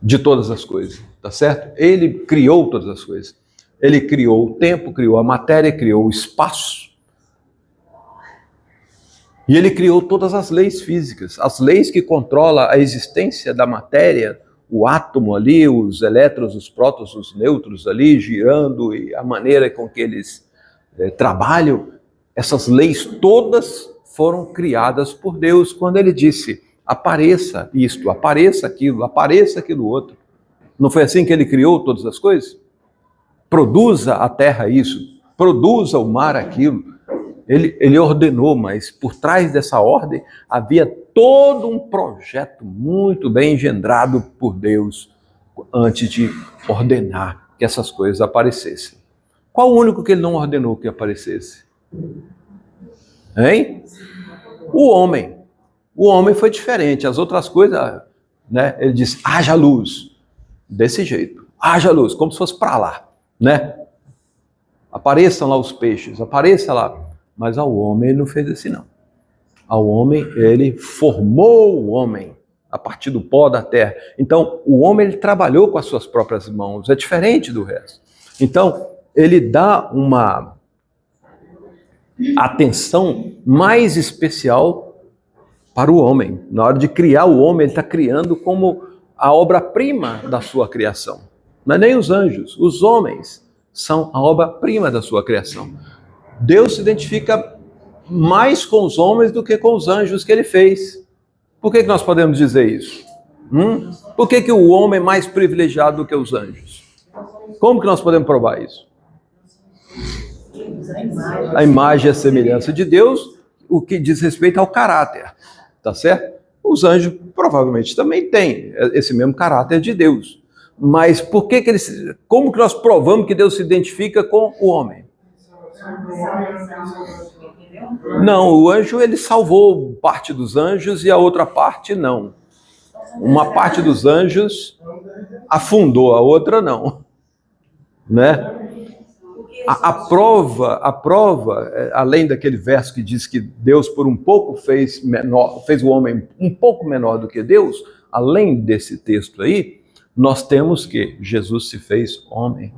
de todas as coisas, tá certo? Ele criou todas as coisas. Ele criou o tempo, criou a matéria, criou o espaço. E ele criou todas as leis físicas, as leis que controlam a existência da matéria, o átomo ali, os elétrons, os prótons, os nêutrons ali girando e a maneira com que eles trabalham. Essas leis todas foram criadas por Deus quando ele disse, apareça isto, apareça aquilo outro. Não foi assim que ele criou todas as coisas? Produza a terra isso, produza o mar aquilo. Ele ordenou, mas por trás dessa ordem havia todo um projeto muito bem engendrado por Deus antes de ordenar que essas coisas aparecessem. Qual o único que ele não ordenou que aparecesse? Hein? O homem. O homem foi diferente. As outras coisas, né? Ele disse, haja luz. Desse jeito. Haja luz, como se fosse para lá, né? Apareçam lá os peixes, apareça lá. Mas ao homem ele não fez assim, não. Ao homem, ele formou o homem a partir do pó da terra. Então, o homem ele trabalhou com as suas próprias mãos. É diferente do resto. Então, ele dá uma atenção mais especial para o homem. Na hora de criar o homem, ele está criando como a obra-prima da sua criação. Não é nem os anjos, os homens são a obra-prima da sua criação. Deus se identifica mais com os homens do que com os anjos que ele fez. Por que nós podemos dizer isso? Por que o homem é mais privilegiado do que os anjos? Como que nós podemos provar isso? A imagem e a semelhança de Deus, o que diz respeito ao caráter, tá certo? Os anjos provavelmente também têm esse mesmo caráter de Deus. Mas por que eles, como que nós provamos que Deus se identifica com o homem? Não, o anjo ele salvou parte dos anjos e a outra parte não. Uma parte dos anjos afundou, a outra não, né? A prova, além daquele verso que diz que Deus por um pouco fez o homem um pouco menor do que Deus, além desse texto aí, nós temos que Jesus se fez homem,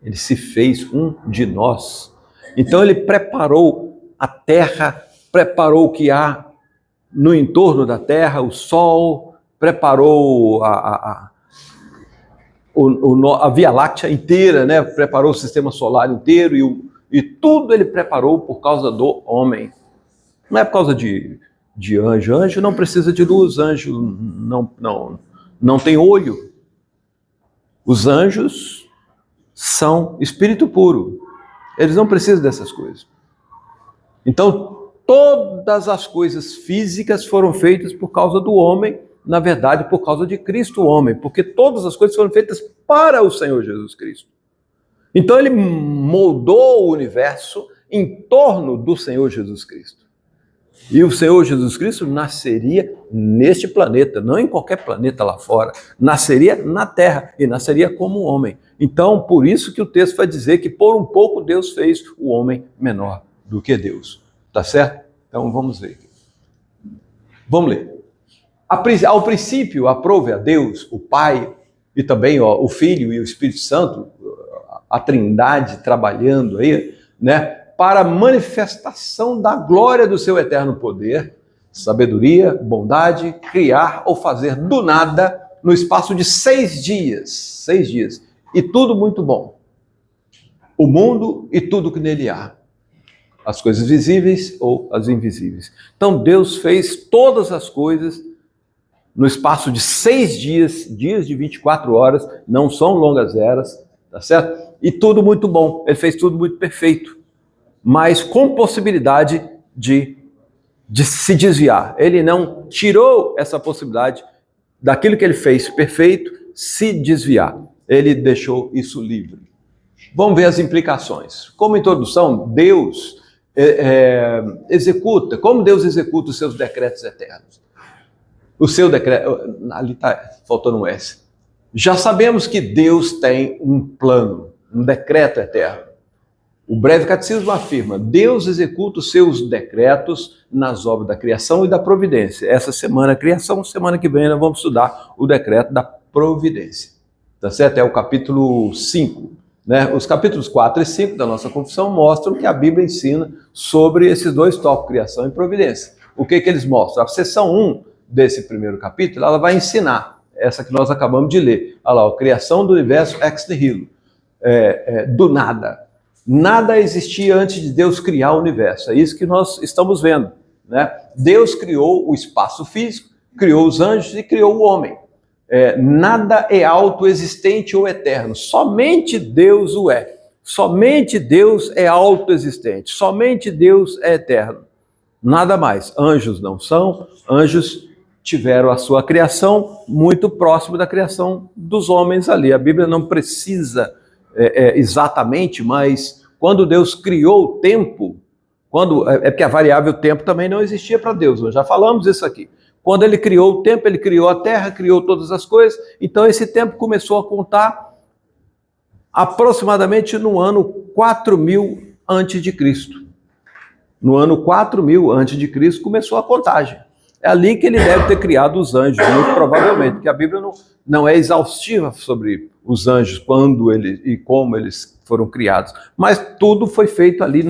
ele se fez um de nós. Então ele preparou a terra, preparou o que há no entorno da terra, o sol, preparou a Via Láctea inteira, né? Preparou o sistema solar inteiro e tudo ele preparou por causa do homem. Não é por causa de anjo. Anjo não precisa de luz, anjo não tem olho. Os anjos são espírito puro. Eles não precisam dessas coisas. Então, todas as coisas físicas foram feitas por causa do homem, na verdade, por causa de Cristo, o homem, porque todas as coisas foram feitas para o Senhor Jesus Cristo. Então, ele moldou o universo em torno do Senhor Jesus Cristo. E o Senhor Jesus Cristo nasceria neste planeta, não em qualquer planeta lá fora. Nasceria na Terra e nasceria como um homem. Então, por isso que o texto vai dizer que por um pouco Deus fez o homem menor do que Deus. Tá certo? Então, vamos ver. Vamos ler. Ao princípio, aprove a Deus, o Pai, e também o Filho e o Espírito Santo, a Trindade trabalhando aí, né? Para a manifestação da glória do seu eterno poder, sabedoria, bondade, criar ou fazer do nada no espaço de 6 dias. 6 dias. E tudo muito bom. O mundo e tudo que nele há. As coisas visíveis ou as invisíveis. Então Deus fez todas as coisas no espaço de 6 dias, dias de 24 horas, não são longas eras, tá certo? E tudo muito bom. Ele fez tudo muito perfeito. Mas com possibilidade de se desviar. Ele não tirou essa possibilidade daquilo que ele fez perfeito, se desviar. Ele deixou isso livre. Vamos ver as implicações. Como introdução, Deus executa, como Deus executa os seus decretos eternos. O seu decreto, ali está faltando um S. Já sabemos que Deus tem um plano, um decreto eterno. O breve catecismo afirma: Deus executa os seus decretos nas obras da criação e da providência. Essa semana a criação, semana que vem nós vamos estudar o decreto da providência. Tá certo? É o capítulo 5. Né? Os capítulos 4 e 5 da nossa confissão mostram que a Bíblia ensina sobre esses dois tópicos, criação e providência. O que eles mostram? A seção 1 desse primeiro capítulo, ela vai ensinar, essa que nós acabamos de ler. Olha lá, a criação do universo ex nihilo, do nada. Nada existia antes de Deus criar o universo. É isso que nós estamos vendo, né? Deus criou o espaço físico, criou os anjos e criou o homem. Nada é autoexistente ou eterno. Somente Deus o é. Somente Deus é autoexistente. Somente Deus é eterno. Nada mais. Anjos não são. Anjos tiveram a sua criação muito próximo da criação dos homens ali. A Bíblia não precisa exatamente, mas quando Deus criou o tempo, porque a variável tempo também não existia para Deus, nós já falamos isso aqui. Quando ele criou o tempo, ele criou a terra, criou todas as coisas, então esse tempo começou a contar aproximadamente no ano 4000 antes de Cristo. No ano 4000 antes de Cristo começou a contagem. É ali que ele deve ter criado os anjos, muito provavelmente, porque a Bíblia não é exaustiva sobre os anjos, quando e como eles foram criados. Mas tudo foi feito ali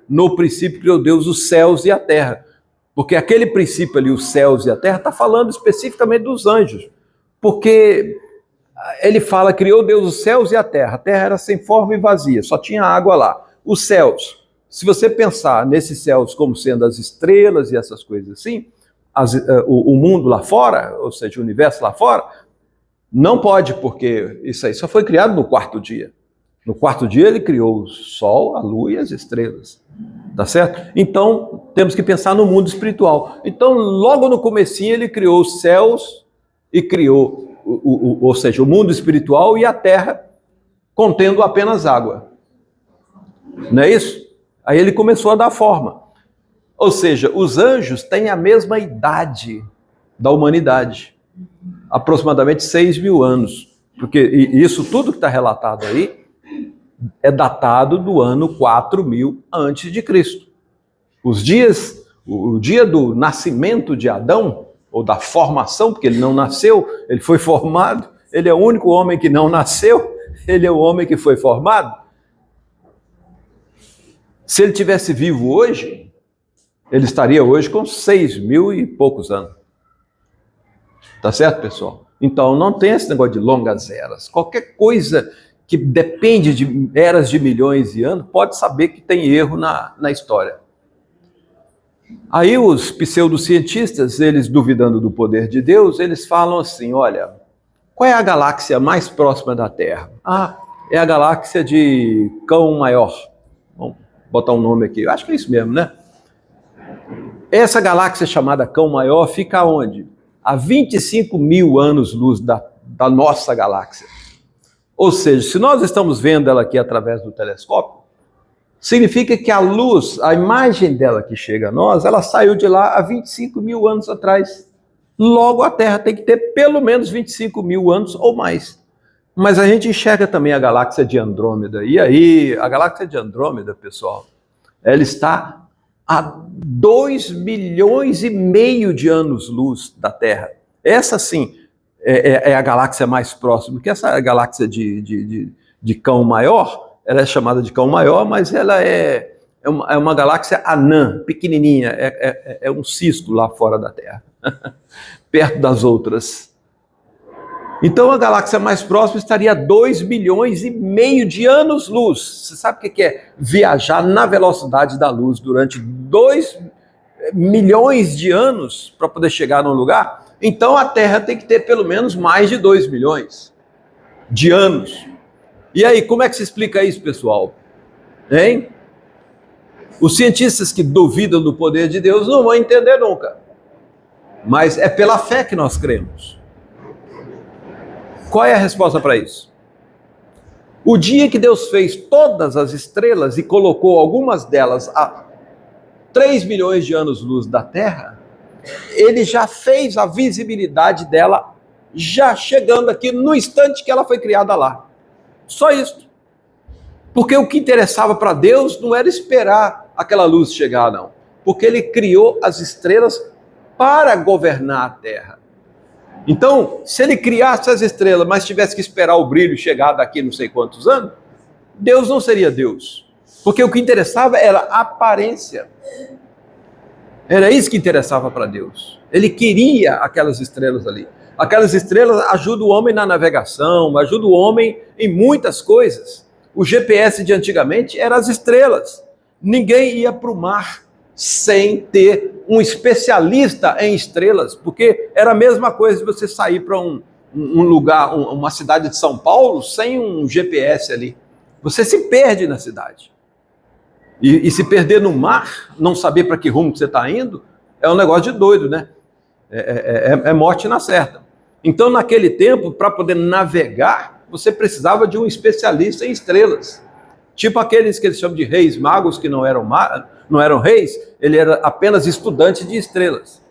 no princípio criou Deus os céus e a terra. Porque aquele princípio ali, os céus e a terra, está falando especificamente dos anjos. Porque ele fala, criou Deus os céus e a terra. A terra era sem forma e vazia, só tinha água lá. Os céus, se você pensar nesses céus como sendo as estrelas e essas coisas assim, o mundo lá fora, ou seja, o universo lá fora, não pode, porque isso aí só foi criado no quarto dia. No quarto dia ele criou o sol, a lua e as estrelas. Tá certo? Então, temos que pensar no mundo espiritual. Então, logo no comecinho ele criou os céus e criou, ou seja, o mundo espiritual e a terra contendo apenas água. Não é isso? Aí ele começou a dar forma. Ou seja, os anjos têm a mesma idade da humanidade. Aproximadamente 6.000 anos. Porque isso tudo que está relatado aí é datado do ano 4.000 antes de Cristo. Os dias, o dia do nascimento de Adão, ou da formação, porque ele não nasceu, ele foi formado, ele é o único homem que não nasceu, ele é o homem que foi formado. Se ele tivesse vivo hoje, ele estaria hoje com 6.000 e poucos anos. Tá certo, pessoal? Então não tem esse negócio de longas eras. Qualquer coisa que depende de eras de milhões de anos, pode saber que tem erro na história. Aí os pseudocientistas, eles duvidando do poder de Deus, eles falam assim, olha, qual é a galáxia mais próxima da Terra? Ah, é a galáxia de Cão Maior. Vamos botar um nome aqui, eu acho que é isso mesmo, né? Essa galáxia chamada Cão Maior fica onde? A 25.000 anos-luz da nossa galáxia. Ou seja, se nós estamos vendo ela aqui através do telescópio, significa que a luz, a imagem dela que chega a nós, ela saiu de lá há 25.000 anos atrás. Logo a Terra tem que ter pelo menos 25.000 anos ou mais. Mas a gente enxerga também a galáxia de Andrômeda. E aí, a galáxia de Andrômeda, pessoal, ela está a 2,5 milhões de anos-luz da Terra. Essa sim é a galáxia mais próxima, porque essa galáxia de Cão Maior, ela é chamada de Cão Maior, mas ela é uma galáxia anã, pequenininha, é um cisto lá fora da Terra, perto das outras. Então a galáxia mais próxima estaria a 2,5 milhões de anos-luz. Você sabe o que é viajar na velocidade da luz durante 2 milhões de anos para poder chegar num lugar? Então a Terra tem que ter pelo menos mais de 2 milhões de anos. E aí, como é que se explica isso, pessoal? Hein? Os cientistas que duvidam do poder de Deus não vão entender nunca. Mas é pela fé que nós cremos. Qual é a resposta para isso? O dia que Deus fez todas as estrelas e colocou algumas delas a 3 milhões de anos-luz da Terra, ele já fez a visibilidade dela já chegando aqui no instante que ela foi criada lá. Só isso. Porque o que interessava para Deus não era esperar aquela luz chegar, não. Porque ele criou as estrelas para governar a Terra. Então, se ele criasse as estrelas, mas tivesse que esperar o brilho chegar daqui não sei quantos anos, Deus não seria Deus. Porque o que interessava era a aparência. Era isso que interessava para Deus. Ele queria aquelas estrelas ali. Aquelas estrelas ajudam o homem na navegação, ajudam o homem em muitas coisas. O GPS de antigamente eram as estrelas. Ninguém ia para o mar sem ter um especialista em estrelas, porque era a mesma coisa de você sair para um lugar, uma cidade de São Paulo, sem um GPS ali. Você se perde na cidade. E se perder no mar, não saber para que rumo que você está indo, é um negócio de doido, né? É morte na certa. Então, naquele tempo, para poder navegar, você precisava de um especialista em estrelas. Tipo aqueles que eles chamam de reis magos, que não eram reis, ele era apenas estudante de estrelas.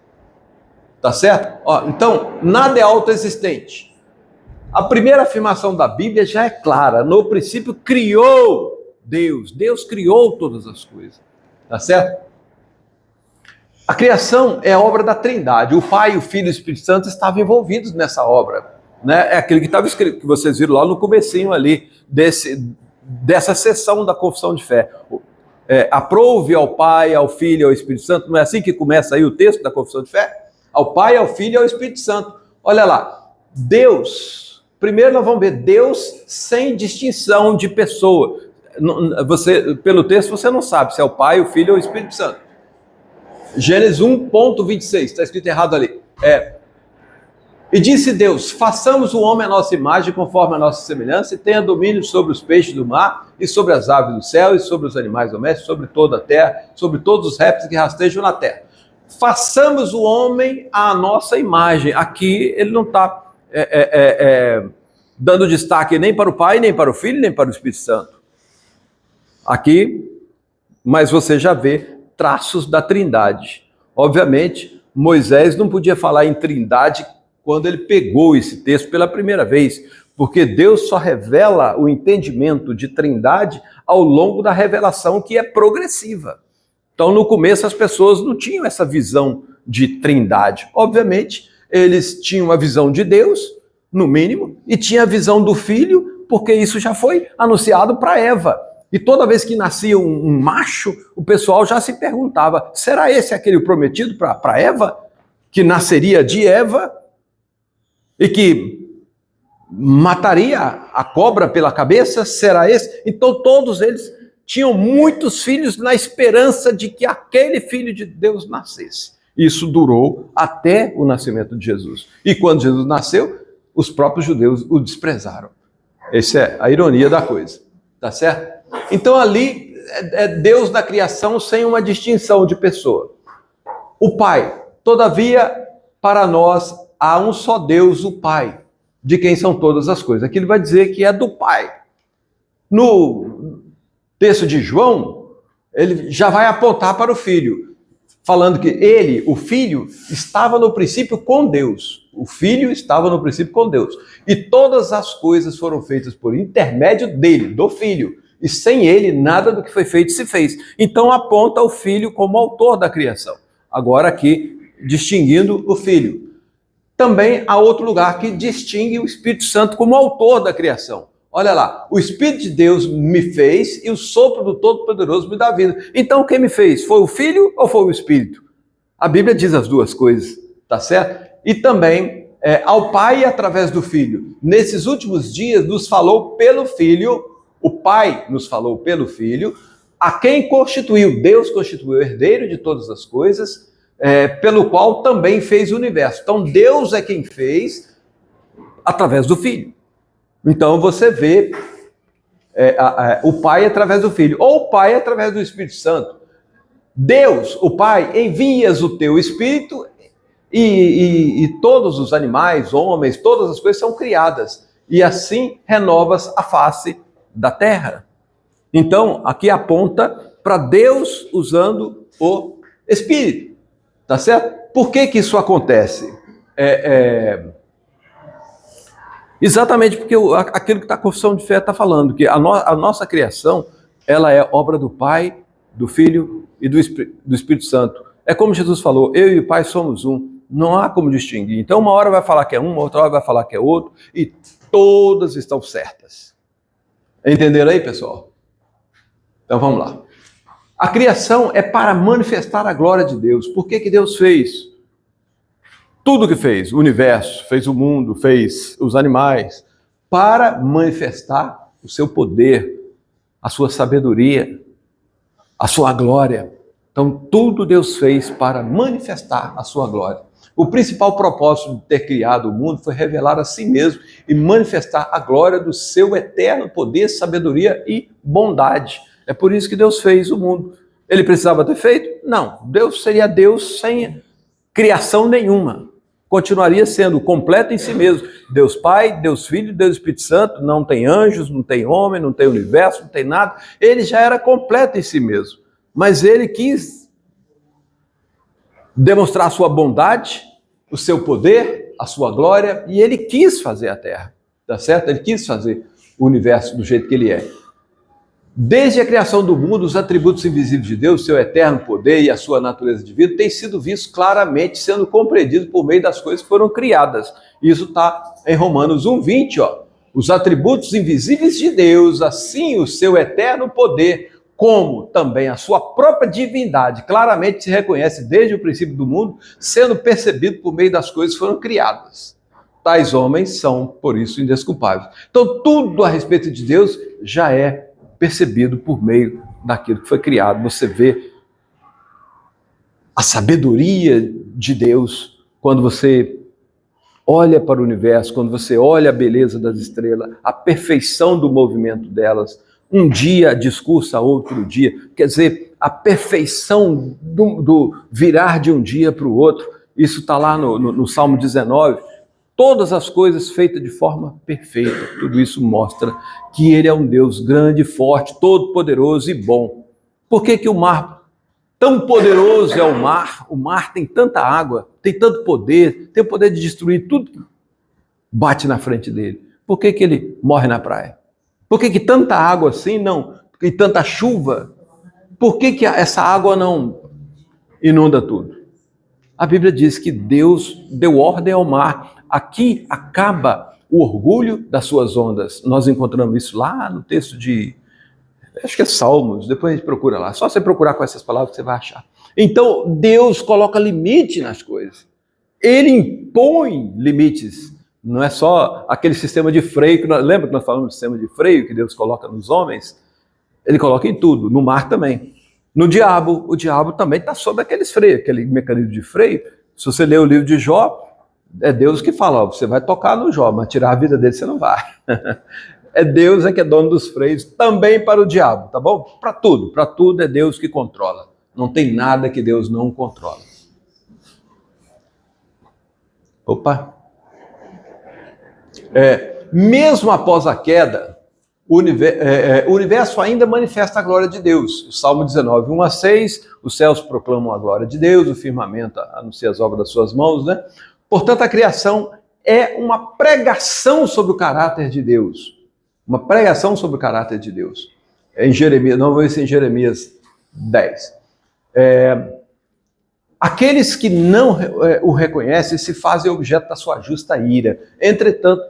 Tá certo? Ó, então, nada é autoexistente. A primeira afirmação da Bíblia já é clara. No princípio criou Deus. Deus criou todas as coisas. Tá certo? A criação é a obra da Trindade. O Pai, o Filho e o Espírito Santo estavam envolvidos nessa obra. Né? É aquilo que estava escrito, que vocês viram lá no comecinho ali, dessa sessão da confissão de fé. Aprove ao Pai, ao Filho e ao Espírito Santo. Não é assim que começa aí o texto da confissão de fé? Ao Pai, ao Filho e ao Espírito Santo. Olha lá, Deus, primeiro nós vamos ver Deus sem distinção de pessoa. você, pelo texto você não sabe se é o Pai, o Filho ou o Espírito Santo. Gênesis 1:26, está escrito errado ali. E disse Deus, façamos o homem à nossa imagem, conforme a nossa semelhança, e tenha domínio sobre os peixes do mar, e sobre as aves do céu, e sobre os animais domésticos, sobre toda a terra, sobre todos os répteis que rastejam na terra. Façamos o homem à nossa imagem. Aqui ele não está dando destaque nem para o Pai, nem para o Filho, nem para o Espírito Santo. Aqui, mas você já vê traços da Trindade. Obviamente, Moisés não podia falar em Trindade quando ele pegou esse texto pela primeira vez, porque Deus só revela o entendimento de Trindade ao longo da revelação, que é progressiva. Então, no começo, as pessoas não tinham essa visão de Trindade. Obviamente, eles tinham a visão de Deus, no mínimo, e tinha a visão do Filho, porque isso já foi anunciado para Eva. E toda vez que nascia um macho, o pessoal já se perguntava, será esse aquele prometido para Eva? Que nasceria de Eva e que mataria a cobra pela cabeça? Será esse? Então todos eles tinham muitos filhos na esperança de que aquele filho de Deus nascesse. Isso durou até o nascimento de Jesus. E quando Jesus nasceu, os próprios judeus o desprezaram. Essa é a ironia da coisa, tá certo? Então ali é Deus da criação sem uma distinção de pessoa. O Pai, todavia, para nós há um só Deus, o Pai, de quem são todas as coisas. Aqui ele vai dizer que é do Pai. No texto de João, ele já vai apontar para o Filho, falando que ele, o Filho, estava no princípio com Deus. O Filho estava no princípio com Deus. E todas as coisas foram feitas por intermédio dele, do Filho. E sem ele, nada do que foi feito se fez. Então aponta o Filho como autor da criação. Agora aqui, distinguindo o Filho. Também há outro lugar que distingue o Espírito Santo como autor da criação. Olha lá, o Espírito de Deus me fez e o sopro do Todo-Poderoso me dá vida. Então quem me fez? Foi o Filho ou foi o Espírito? A Bíblia diz as duas coisas, tá certo? E também ao Pai através do Filho. Nesses últimos dias nos falou pelo Filho, o Pai nos falou pelo Filho, a quem constituiu, Deus constituiu o herdeiro de todas as coisas, pelo qual também fez o universo. Então Deus é quem fez através do Filho. Então você vê o Pai através do Filho, ou o Pai através do Espírito Santo. Deus, o Pai, envias o teu Espírito e todos os animais, homens, todas as coisas são criadas. E assim renovas a face da terra. Então, aqui aponta para Deus usando o Espírito. Tá certo? Por que isso acontece? Exatamente porque aquilo que a confissão de fé está falando, que a nossa criação, ela é obra do Pai, do Filho e do Espírito Santo. É como Jesus falou, eu e o Pai somos um, não há como distinguir. Então uma hora vai falar que é um, outra hora vai falar que é outro, e todas estão certas. Entenderam aí, pessoal? Então vamos lá. A criação é para manifestar a glória de Deus. Por que Deus fez tudo o que fez? O universo, fez o mundo, fez os animais, para manifestar o seu poder, a sua sabedoria, a sua glória. Então tudo Deus fez para manifestar a sua glória. O principal propósito de ter criado o mundo foi revelar a si mesmo e manifestar a glória do seu eterno poder, sabedoria e bondade. É por isso que Deus fez o mundo. Ele precisava ter feito? Não. Deus seria Deus sem criação nenhuma. Continuaria sendo completo em si mesmo. Deus Pai, Deus Filho, Deus Espírito Santo, não tem anjos, não tem homem, não tem universo, não tem nada. Ele já era completo em si mesmo. Mas ele quis demonstrar a sua bondade, o seu poder, a sua glória, e ele quis fazer a Terra, tá certo? Ele quis fazer o universo do jeito que ele é. Desde a criação do mundo, os atributos invisíveis de Deus, seu eterno poder e a sua natureza divina, têm sido vistos claramente, sendo compreendidos por meio das coisas que foram criadas. Isso está em Romanos 1:20, ó. Os atributos invisíveis de Deus, assim o seu eterno poder, como também a sua própria divindade, claramente se reconhece desde o princípio do mundo, sendo percebido por meio das coisas que foram criadas. Tais homens são, por isso, indesculpáveis. Então, tudo a respeito de Deus já é percebido por meio daquilo que foi criado. Você vê a sabedoria de Deus quando você olha para o universo, quando você olha a beleza das estrelas, a perfeição do movimento delas. Um dia discursa outro dia, quer dizer, a perfeição do virar de um dia para o outro. Isso está lá no Salmo 19. Todas as coisas feitas de forma perfeita. Tudo isso mostra que Ele é um Deus grande, forte, todo-poderoso e bom. Por que que o mar, tão poderoso é o mar tem tanta água, tem tanto poder, tem o poder de destruir tudo que bate na frente dele? Por que que ele morre na praia? Por que que tanta água assim não, e tanta chuva? Por que que essa água não inunda tudo? A Bíblia diz que Deus deu ordem ao mar. Aqui acaba o orgulho das suas ondas. Nós encontramos isso lá no texto de, acho que é Salmos, depois a gente procura lá. Só você procurar com essas palavras que você vai achar. Então, Deus coloca limite nas coisas. Ele impõe limites. Não é só aquele sistema de freio, lembra que nós falamos do sistema de freio que Deus coloca nos homens? Ele coloca em tudo, no mar também. No diabo, o diabo também está sob aqueles freios, aquele mecanismo de freio. Se você ler o livro de Jó, é Deus que fala, ó, você vai tocar no Jó, mas tirar a vida dele você não vai. É Deus que é dono dos freios, também para o diabo, tá bom? Para tudo é Deus que controla. Não tem nada que Deus não controla. Opa! Mesmo após a queda, o universo ainda manifesta a glória de Deus. O Salmo 19, 1-6, os céus proclamam a glória de Deus, o firmamento anuncia as obras das suas mãos, né? Portanto, a criação é uma pregação sobre o caráter de Deus. Uma pregação sobre o caráter de Deus. Em Jeremias, não vou ver se em Jeremias 10. Aqueles que não o reconhecem se fazem objeto da sua justa ira. Entretanto,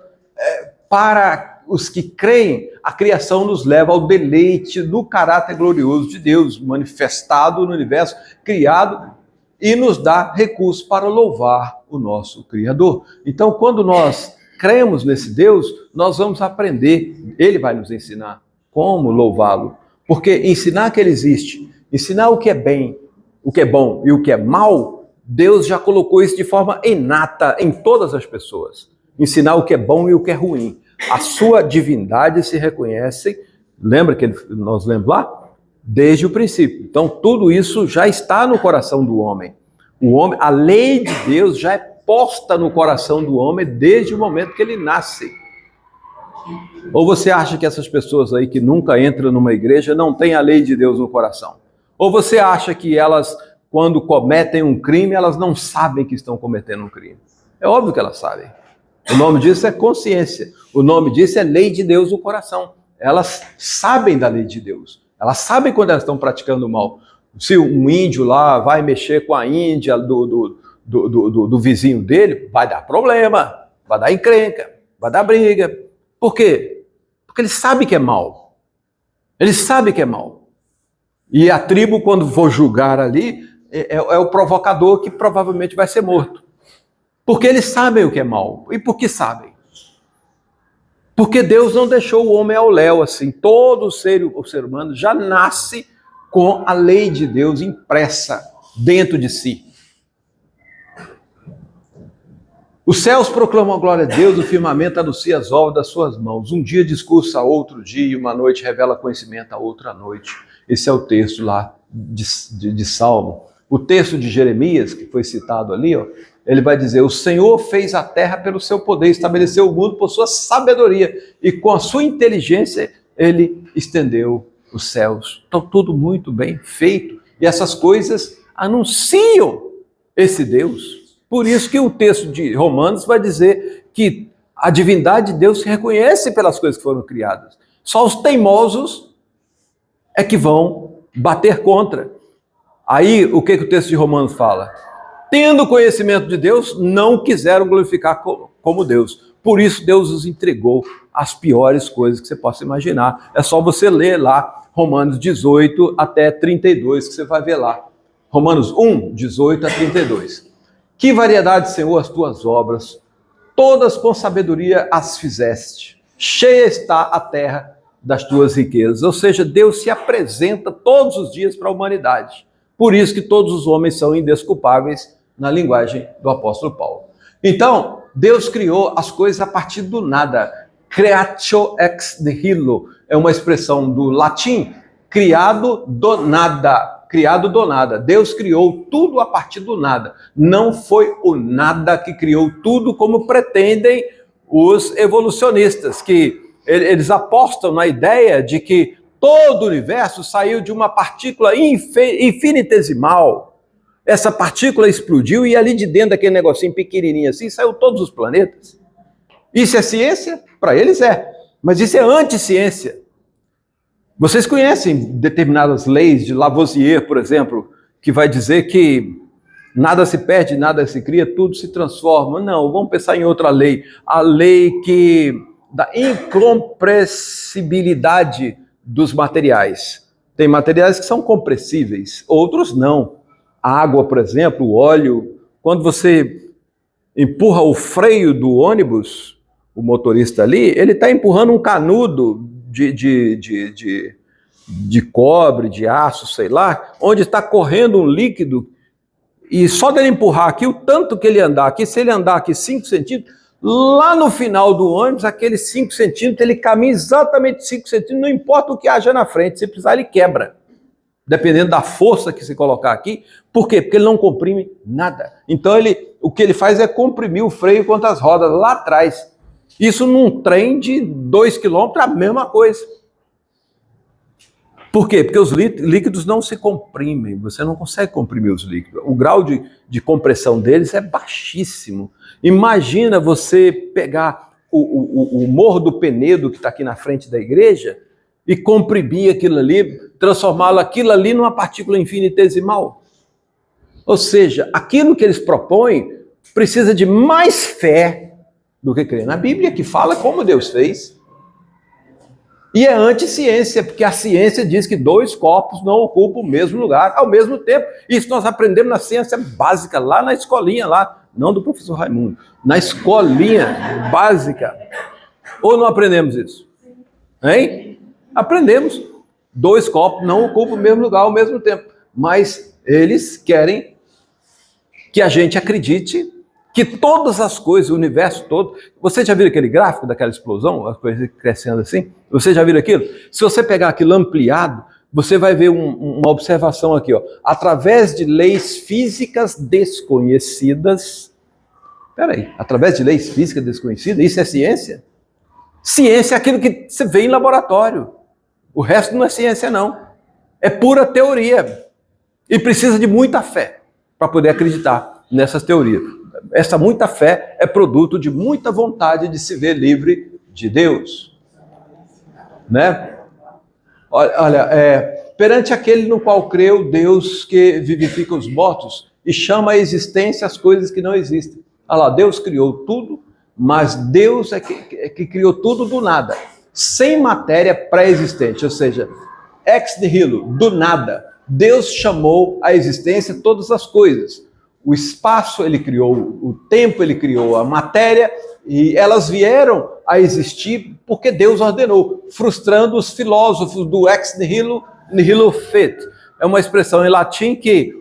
para os que creem, a criação nos leva ao deleite do caráter glorioso de Deus, manifestado no universo criado, e nos dá recursos para louvar o nosso Criador. Então, quando nós cremos nesse Deus, nós vamos aprender, Ele vai nos ensinar como louvá-lo, porque ensinar que Ele existe, ensinar o que é bem, o que é bom e o que é mal, Deus já colocou isso de forma inata em todas as pessoas. Ensinar o que é bom e o que é ruim. A sua divindade se reconhece, lembra que nós lemos lá? Desde o princípio. Então, tudo isso já está no coração do homem. O homem, a lei de Deus já é posta no coração do homem desde o momento que ele nasce. Ou você acha que essas pessoas aí que nunca entram numa igreja não têm a lei de Deus no coração? Ou você acha que elas, quando cometem um crime, elas não sabem que estão cometendo um crime? É óbvio que elas sabem. O nome disso é consciência. O nome disso é lei de Deus no coração. Elas sabem da lei de Deus. Elas sabem quando elas estão praticando o mal. Se um índio lá vai mexer com a índia do vizinho dele, vai dar problema, vai dar encrenca, vai dar briga. Por quê? Porque ele sabe que é mal. Ele sabe que é mal. E a tribo, quando for julgar ali, é o provocador que provavelmente vai ser morto. Porque eles sabem o que é mal. E por que sabem? Porque Deus não deixou o homem ao léu assim. Todo o ser humano já nasce com a lei de Deus impressa dentro de si. Os céus proclamam a glória de Deus, o firmamento anuncia as obras das suas mãos. Um dia discursa a outro dia, e uma noite revela conhecimento a outra noite. Esse é o texto lá de Salmo. O texto de Jeremias, que foi citado ali, ó, ele vai dizer, o Senhor fez a terra pelo seu poder, estabeleceu o mundo por sua sabedoria, e com a sua inteligência ele estendeu os céus. Então tudo muito bem feito, e essas coisas anunciam esse Deus. Por isso que o texto de Romanos vai dizer que a divindade de Deus se reconhece pelas coisas que foram criadas. Só os teimosos é que vão bater contra. Aí o que o texto de Romanos fala? Tendo conhecimento de Deus, não quiseram glorificar como Deus. Por isso Deus os entregou as piores coisas que você possa imaginar. É só você ler lá Romanos 18 até 32, que você vai ver lá. Romanos 1, 18 a 32. Que variedade, Senhor, as tuas obras, todas com sabedoria as fizeste. Cheia está a terra das tuas riquezas. Ou seja, Deus se apresenta todos os dias para a humanidade. Por isso que todos os homens são indesculpáveis, na linguagem do apóstolo Paulo. Então, Deus criou as coisas a partir do nada. Creatio ex nihilo é uma expressão do latim, criado do nada. Criado do nada. Deus criou tudo a partir do nada. Não foi o nada que criou tudo, como pretendem os evolucionistas, que eles apostam na ideia de que todo o universo saiu de uma partícula infinitesimal. Essa partícula explodiu e ali de dentro daquele negocinho pequenininho assim, saiu todos os planetas. Isso é ciência? Para eles é. Mas isso é anti-ciência. Vocês conhecem determinadas leis de Lavoisier, por exemplo, que vai dizer que nada se perde, nada se cria, tudo se transforma. Não, vamos pensar em outra lei. A lei da incompressibilidade dos materiais. Tem materiais que são compressíveis, outros não. A água, por exemplo, o óleo. Quando você empurra o freio do ônibus, o motorista ali, ele está empurrando um canudo de cobre, de aço, sei lá, onde está correndo um líquido, e só dele empurrar aqui, o tanto que ele andar aqui, se ele andar aqui 5 centímetros, lá no final do ônibus, aqueles 5 centímetros, ele caminha exatamente 5 centímetros, não importa o que haja na frente, se precisar ele quebra, dependendo da força que se colocar aqui. Por quê? Porque ele não comprime nada. Então o que ele faz é comprimir o freio contra as rodas lá atrás. Isso num trem de 2 quilômetros, a mesma coisa. Por quê? Porque os líquidos não se comprimem, você não consegue comprimir os líquidos. O grau de compressão deles é baixíssimo. Imagina você pegar o Morro do Penedo, que está aqui na frente da igreja, e comprimir aquilo ali, transformá-lo aquilo ali numa partícula infinitesimal. Ou seja, aquilo que eles propõem precisa de mais fé do que crer na Bíblia, que fala como Deus fez. E é anti-ciência, porque a ciência diz que 2 corpos não ocupam o mesmo lugar ao mesmo tempo. Isso nós aprendemos na ciência básica, lá na escolinha, lá, não do professor Raimundo, na escolinha básica. Ou não aprendemos isso? Hein? Aprendemos. 2 corpos não ocupam o mesmo lugar ao mesmo tempo. Mas eles querem que a gente acredite que todas as coisas, o universo todo... Você já viu aquele gráfico daquela explosão, as coisas crescendo assim? Você já viu aquilo? Se você pegar aquilo ampliado, você vai ver uma observação aqui, ó. Através de leis físicas desconhecidas... Peraí, através de leis físicas desconhecidas? Isso é ciência? Ciência é aquilo que você vê em laboratório. O resto não é ciência, não. É pura teoria. E precisa de muita fé para poder acreditar nessas teorias. Essa muita fé é produto de muita vontade de se ver livre de Deus. Né? Olha, perante aquele no qual creu, Deus que vivifica os mortos e chama à existência as coisas que não existem. Olha lá, Deus criou tudo, mas Deus é que criou tudo do nada, sem matéria pré-existente, ou seja, ex nihilo, do nada. Deus chamou à existência todas as coisas. O espaço ele criou, o tempo ele criou, a matéria, e elas vieram a existir porque Deus ordenou, frustrando os filósofos do ex nihilo, nihilo fit. É uma expressão em latim que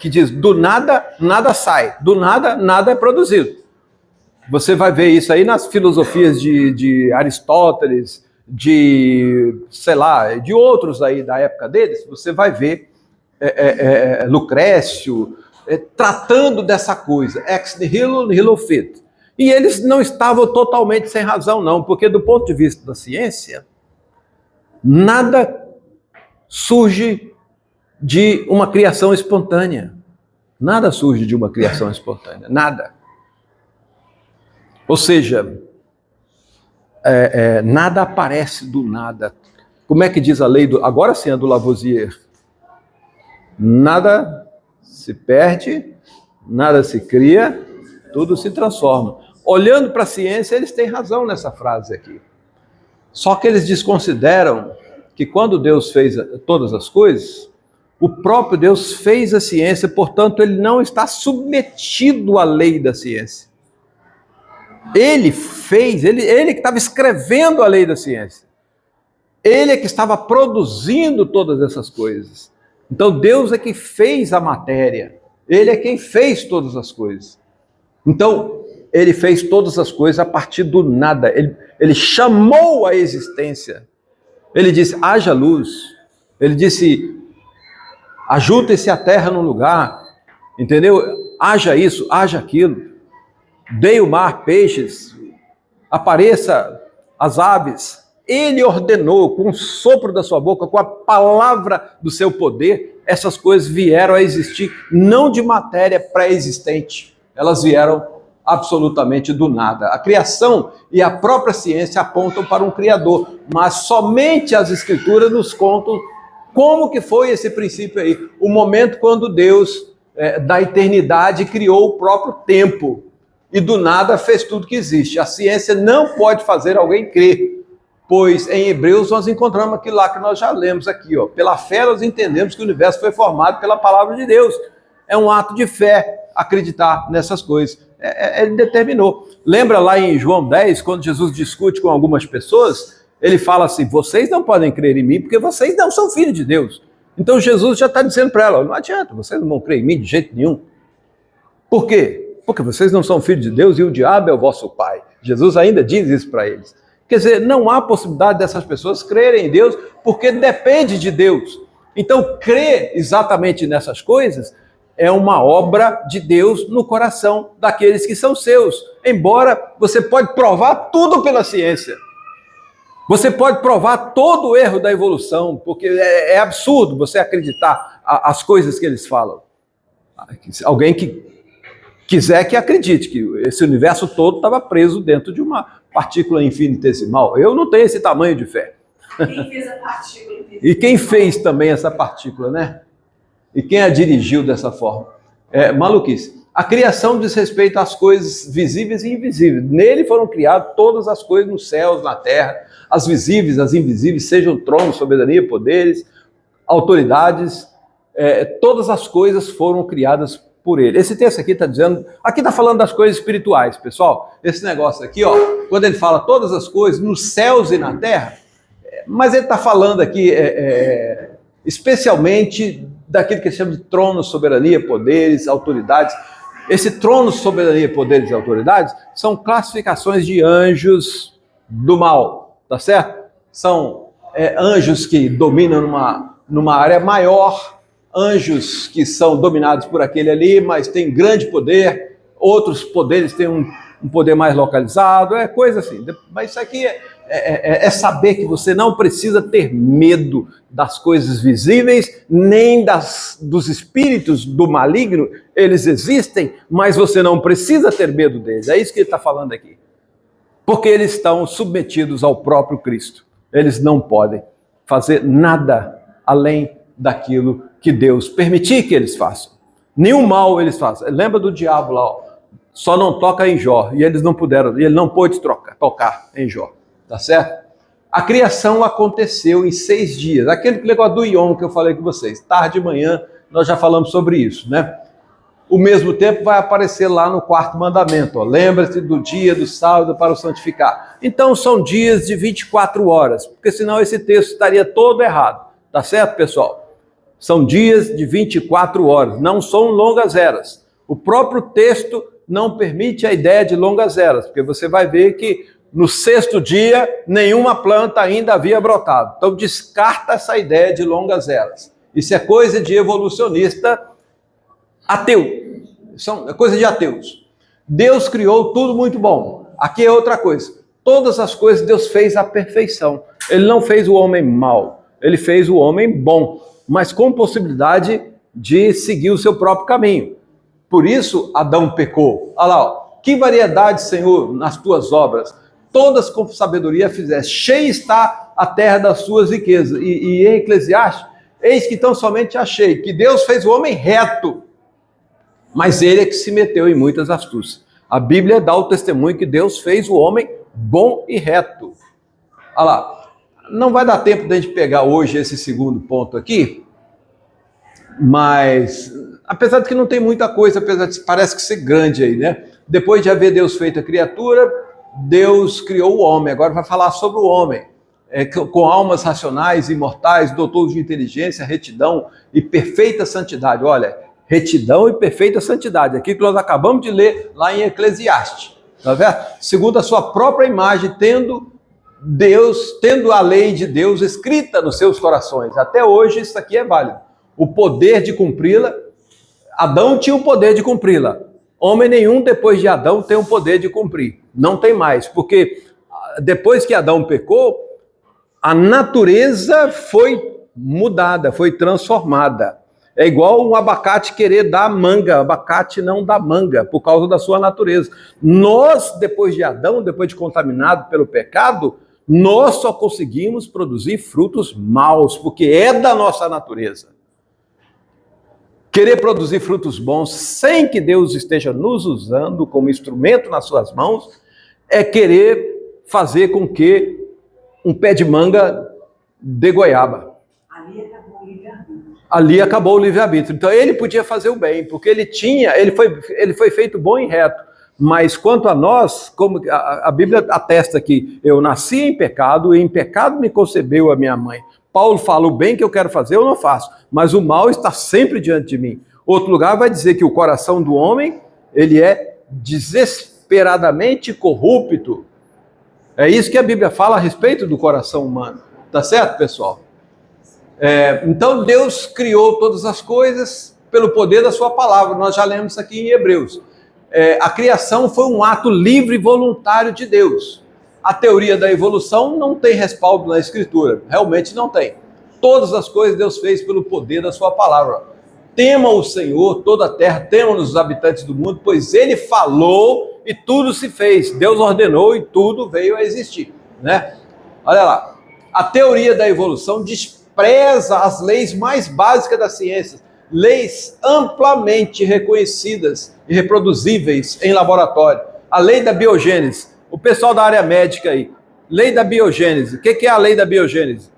diz, do nada, nada sai, do nada, nada é produzido. Você vai ver isso aí nas filosofias de Aristóteles, sei lá, de outros aí da época deles. Você vai ver Lucrécio tratando dessa coisa, ex nihilo, nihilo fit. E eles não estavam totalmente sem razão, não, porque do ponto de vista da ciência, nada surge de uma criação espontânea. Nada surge de uma criação espontânea, nada. Ou seja, nada aparece do nada. Como é que diz a lei agora sim, a do Lavoisier? Nada se perde, nada se cria, tudo se transforma. Olhando para a ciência, eles têm razão nessa frase aqui. Só que eles desconsideram que quando Deus fez todas as coisas, o próprio Deus fez a ciência, portanto, ele não está submetido à lei da ciência. Ele fez, ele que estava escrevendo a lei da ciência. Ele é que estava produzindo todas essas coisas. Então Deus é que fez a matéria. Ele é quem fez todas as coisas. Então, ele fez todas as coisas a partir do nada. Ele chamou a existência. Ele disse, haja luz. Ele disse, ajunte-se a terra num lugar. Entendeu? Haja isso, haja aquilo. Dei o mar peixes. Apareça as aves. Ele ordenou com o sopro da sua boca, com a palavra do seu poder, essas coisas vieram a existir, não de matéria pré-existente. Elas vieram absolutamente do nada. A criação e a própria ciência apontam para um Criador, mas somente as Escrituras nos contam como que foi esse princípio aí. O momento quando Deus, da eternidade, criou o próprio tempo e do nada fez tudo que existe. A ciência não pode fazer alguém crer, pois em Hebreus nós encontramos aquilo lá que nós já lemos aqui, ó. Pela fé nós entendemos que o universo foi formado pela palavra de Deus. É um ato de fé acreditar nessas coisas. Ele determinou. Lembra lá em João 10, quando Jesus discute com algumas pessoas, ele fala assim, vocês não podem crer em mim porque vocês não são filhos de Deus. Então Jesus já está dizendo para ela, não adianta, vocês não vão crer em mim de jeito nenhum. Por quê? Porque vocês não são filhos de Deus e o diabo é o vosso pai. Jesus ainda diz isso para eles. Quer dizer, não há possibilidade dessas pessoas crerem em Deus porque depende de Deus. Então, crer exatamente nessas coisas é uma obra de Deus no coração daqueles que são seus. Embora você pode provar tudo pela ciência. Você pode provar todo o erro da evolução, porque é absurdo você acreditar as coisas que eles falam. Alguém que quiser que acredite que esse universo todo estava preso dentro de uma partícula infinitesimal. Eu não tenho esse tamanho de fé. Quem fez a partícula infinitesimal? E quem fez também essa partícula, né? E quem a dirigiu dessa forma? Maluquice. A criação diz respeito às coisas visíveis e invisíveis. Nele foram criadas todas as coisas nos céus, na terra, as visíveis, as invisíveis, sejam tronos, soberania, poderes, autoridades, todas as coisas foram criadas por ele. Esse texto aqui está dizendo, aqui está falando das coisas espirituais, pessoal. Esse negócio aqui, ó, quando ele fala todas as coisas nos céus e na terra, mas ele está falando aqui especialmente daquilo que ele chama de trono, soberania, poderes, autoridades. Esse trono, soberania, poderes e autoridades são classificações de anjos do mal, tá certo? São anjos que dominam numa área maior, anjos que são dominados por aquele ali, mas têm grande poder, outros poderes têm um poder mais localizado, coisa assim. Mas isso aqui é saber que você não precisa ter medo das coisas visíveis, nem dos espíritos do maligno. Eles existem, mas você não precisa ter medo deles. É isso que ele está falando aqui. Porque eles estão submetidos ao próprio Cristo. Eles não podem fazer nada além daquilo que Deus permitir que eles façam. Nenhum mal eles fazem. Lembra do diabo lá, ó. Só não toca em Jó, e eles não puderam, ele não pôde tocar em Jó, tá certo? A criação aconteceu em 6 dias, aquele negócio do Yom que eu falei com vocês, tarde de manhã, nós já falamos sobre isso, né? O mesmo tempo vai aparecer lá no 4º mandamento, ó, lembra-se do dia do sábado para o santificar. Então são dias de 24 horas, porque senão esse texto estaria todo errado, tá certo, pessoal? São dias de 24 horas, não são longas eras. O próprio texto não permite a ideia de longas eras, porque você vai ver que no 6º dia nenhuma planta ainda havia brotado. Então descarta essa ideia de longas eras. Isso é coisa de evolucionista ateu. É coisa de ateus. Deus criou tudo muito bom. Aqui é outra coisa. Todas as coisas Deus fez à perfeição. Ele não fez o homem mau. Ele fez o homem bom, mas com possibilidade de seguir o seu próprio caminho. Por isso, Adão pecou. Olha lá, ó. Que variedade, Senhor, nas tuas obras. Todas com sabedoria fizeste. Cheia está a terra das suas riquezas. E em Eclesiastes, eis que tão somente achei que Deus fez o homem reto, mas ele é que se meteu em muitas astúcias. A Bíblia dá o testemunho que Deus fez o homem bom e reto. Olha lá. Não vai dar tempo de a gente pegar hoje esse segundo ponto aqui, mas apesar de que não tem muita coisa, apesar de parece que ser grande aí, né? Depois de haver Deus feito a criatura, Deus criou o homem. Agora vai falar sobre o homem. com almas racionais, imortais, doutores de inteligência, retidão e perfeita santidade. Olha, retidão e perfeita santidade, aqui que nós acabamos de ler lá em Eclesiastes, tá vendo? Segundo a sua própria imagem, tendo a lei de Deus escrita nos seus corações. Até hoje isso aqui é válido. O poder de cumpri-la, Adão tinha o poder de cumpri-la. Homem nenhum depois de Adão tem o poder de cumprir. Não tem mais, porque depois que Adão pecou, a natureza foi mudada, foi transformada. É igual um abacate querer dar manga, abacate não dá manga, por causa da sua natureza. Nós, depois de Adão, depois de contaminado pelo pecado, nós só conseguimos produzir frutos maus, porque é da nossa natureza. Querer produzir frutos bons sem que Deus esteja nos usando como instrumento nas suas mãos, é querer fazer com que um pé de manga dê goiaba. Ali acabou o livre-arbítrio. Então ele podia fazer o bem, porque ele foi feito bom e reto. Mas quanto a nós, como a Bíblia atesta que eu nasci em pecado e em pecado me concebeu a minha mãe. Paulo fala, o bem que eu quero fazer eu não faço, mas o mal está sempre diante de mim. Outro lugar vai dizer que o coração do homem, ele é desesperadamente corrupto. É isso que a Bíblia fala a respeito do coração humano. Tá certo, pessoal? Então Deus criou todas as coisas pelo poder da sua palavra. Nós já lemos isso aqui em Hebreus. A criação foi um ato livre e voluntário de Deus. A teoria da evolução não tem respaldo na Escritura. Realmente não tem. Todas as coisas Deus fez pelo poder da sua palavra. Tema o Senhor, toda a terra, tema-nos os habitantes do mundo, pois Ele falou e tudo se fez. Deus ordenou e tudo veio a existir, né? Olha lá. A teoria da evolução despreza as leis mais básicas da ciência, leis amplamente reconhecidas e reproduzíveis em laboratório. A lei da biogênese. O pessoal da área médica aí, lei da biogênese. O que é a lei da biogênese?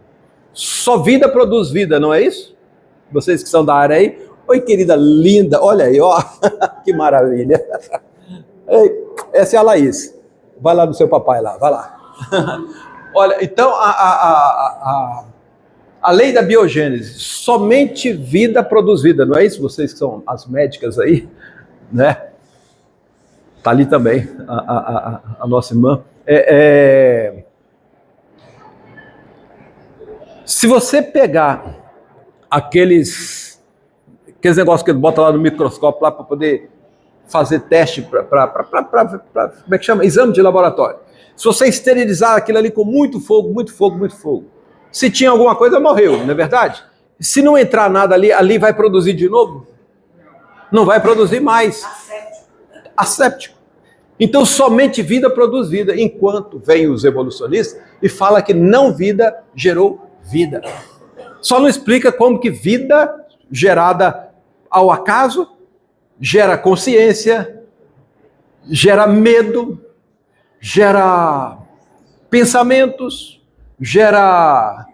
Só vida produz vida, não é isso? Vocês que são da área aí. Oi, querida linda, olha aí, ó, que maravilha. Essa é a Laís. Vai lá no seu papai lá, vai lá. Olha, então a lei da biogênese, somente vida produz vida, não é isso? Vocês que são as médicas aí, né? Está ali também a nossa irmã. Se você pegar aqueles negócios que ele bota lá no microscópio lá para poder fazer teste para como é que chama? Exame de laboratório. Se você esterilizar aquilo ali com muito fogo, muito fogo, muito fogo, se tinha alguma coisa, morreu, não é verdade? Se não entrar nada ali vai produzir de novo? Não vai produzir mais. Asséptico. Então somente vida produz vida, enquanto vem os evolucionistas e fala que não vida gerou vida. Só não explica como que vida gerada ao acaso gera consciência, gera medo, gera pensamentos, gera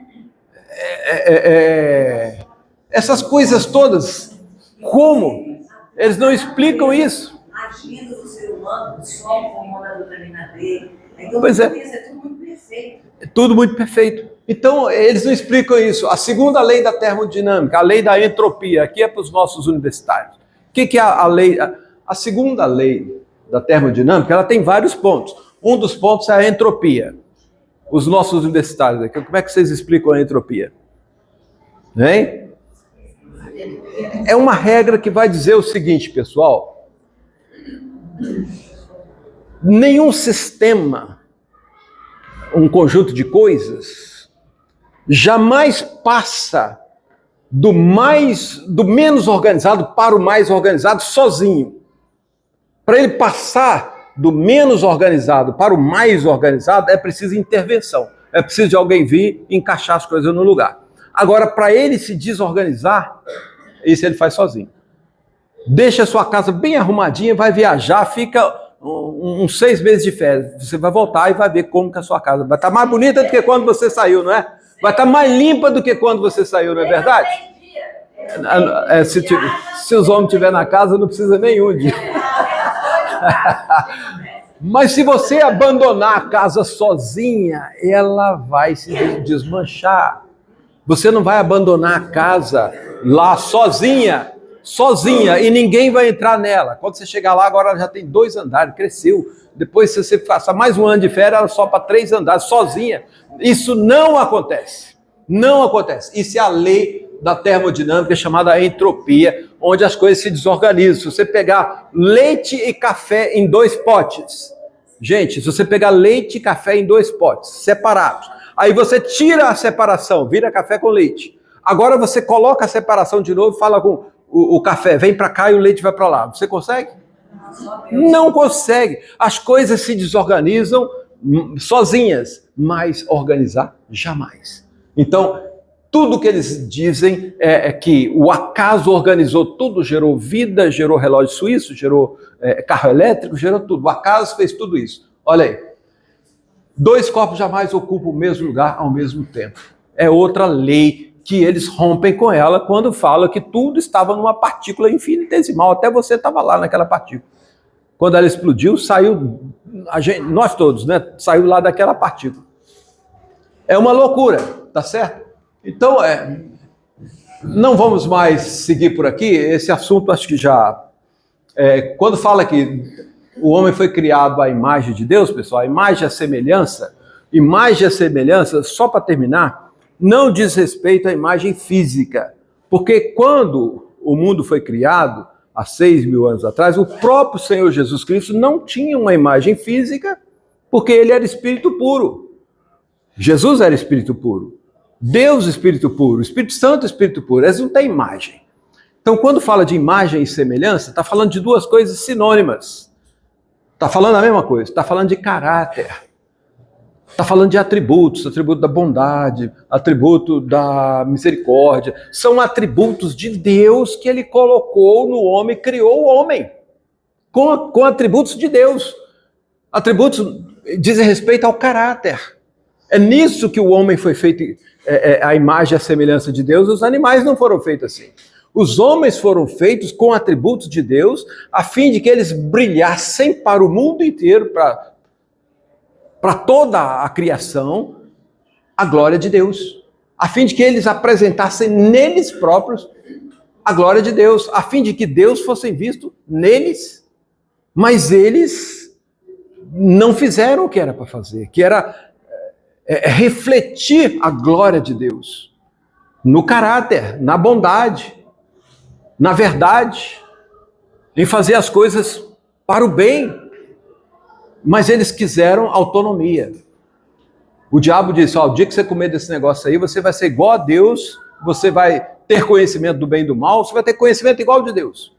essas coisas todas. Como? Eles não explicam isso. Agindo do ser humano, o sol como a vitamina D. Então, pois é. Tudo muito perfeito. É tudo muito perfeito. Então, eles não explicam isso. A segunda lei da termodinâmica, a lei da entropia, aqui é para os nossos universitários. O que é a lei? A segunda lei da termodinâmica, ela tem vários pontos. Um dos pontos é a entropia. Os nossos universitários aqui, como é que vocês explicam a entropia? Hein? É uma regra que vai dizer o seguinte, pessoal. Nenhum sistema, um conjunto de coisas, jamais passa do menos organizado para o mais organizado sozinho. Para ele passar do menos organizado para o mais organizado, é preciso intervenção. É preciso de alguém vir e encaixar as coisas no lugar. Agora, para ele se desorganizar, isso ele faz sozinho. Deixa a sua casa bem arrumadinha, vai viajar, fica uns 6 meses de férias. Você vai voltar e vai ver como que a sua casa vai estar mais bonita do que quando você saiu, não é? Vai estar mais limpa do que quando você saiu, não é verdade? Se os homens estiverem na casa, não precisa nenhum dia. Mas se você abandonar a casa sozinha, ela vai se desmanchar. Você não vai abandonar a casa lá sozinha, e ninguém vai entrar nela. Quando você chegar lá, agora ela já tem 2 andares, cresceu. Depois, se você passar mais um ano de férias, ela sobe para 3 andares, sozinha. Isso não acontece. Não acontece. Isso é a lei da termodinâmica chamada entropia, onde as coisas se desorganizam. Se você pegar leite e café em 2 potes, gente, se você pegar leite e café em 2 potes, separados, aí você tira a separação, vira café com leite. Agora você coloca a separação de novo, fala com o café, vem para cá e o leite vai para lá. Você consegue? Não consegue. As coisas se desorganizam sozinhas, mas organizar jamais. Então, tudo que eles dizem é que o acaso organizou tudo, gerou vida, gerou relógio suíço, gerou carro elétrico, gerou tudo. O acaso fez tudo isso. Olha aí. 2 corpos jamais ocupam o mesmo lugar ao mesmo tempo. É outra lei que eles rompem com ela quando falam que tudo estava numa partícula infinitesimal. Até você estava lá naquela partícula. Quando ela explodiu, saiu, nós todos, né? Saiu lá daquela partícula. É uma loucura, tá certo? Então, não vamos mais seguir por aqui. Esse assunto acho que já... quando fala que o homem foi criado à imagem de Deus, pessoal, a imagem e a semelhança, só para terminar, não diz respeito à imagem física. Porque quando o mundo foi criado, há 6.000 anos atrás, o próprio Senhor Jesus Cristo não tinha uma imagem física, porque ele era espírito puro. Jesus era espírito puro. Deus, espírito puro. Espírito Santo, espírito puro. Eles não têm imagem. Então, quando fala de imagem e semelhança, está falando de 2 coisas sinônimas. Está falando a mesma coisa. Está falando de caráter. Está falando de atributos. Atributo da bondade, atributo da misericórdia. São atributos de Deus que ele colocou no homem, criou o homem. Com atributos de Deus. Atributos dizem respeito ao caráter. É nisso que o homem foi feito, a imagem e a semelhança de Deus. Os animais não foram feitos assim. Os homens foram feitos com atributos de Deus, a fim de que eles brilhassem para o mundo inteiro, para toda a criação, a glória de Deus. A fim de que eles apresentassem neles próprios a glória de Deus. A fim de que Deus fosse visto neles, mas eles não fizeram o que era para fazer, que era refletir a glória de Deus no caráter, na bondade, na verdade, em fazer as coisas para o bem. Mas eles quiseram autonomia. O diabo disse: o dia que você comer desse negócio aí, você vai ser igual a Deus, você vai ter conhecimento do bem e do mal, você vai ter conhecimento igual de Deus.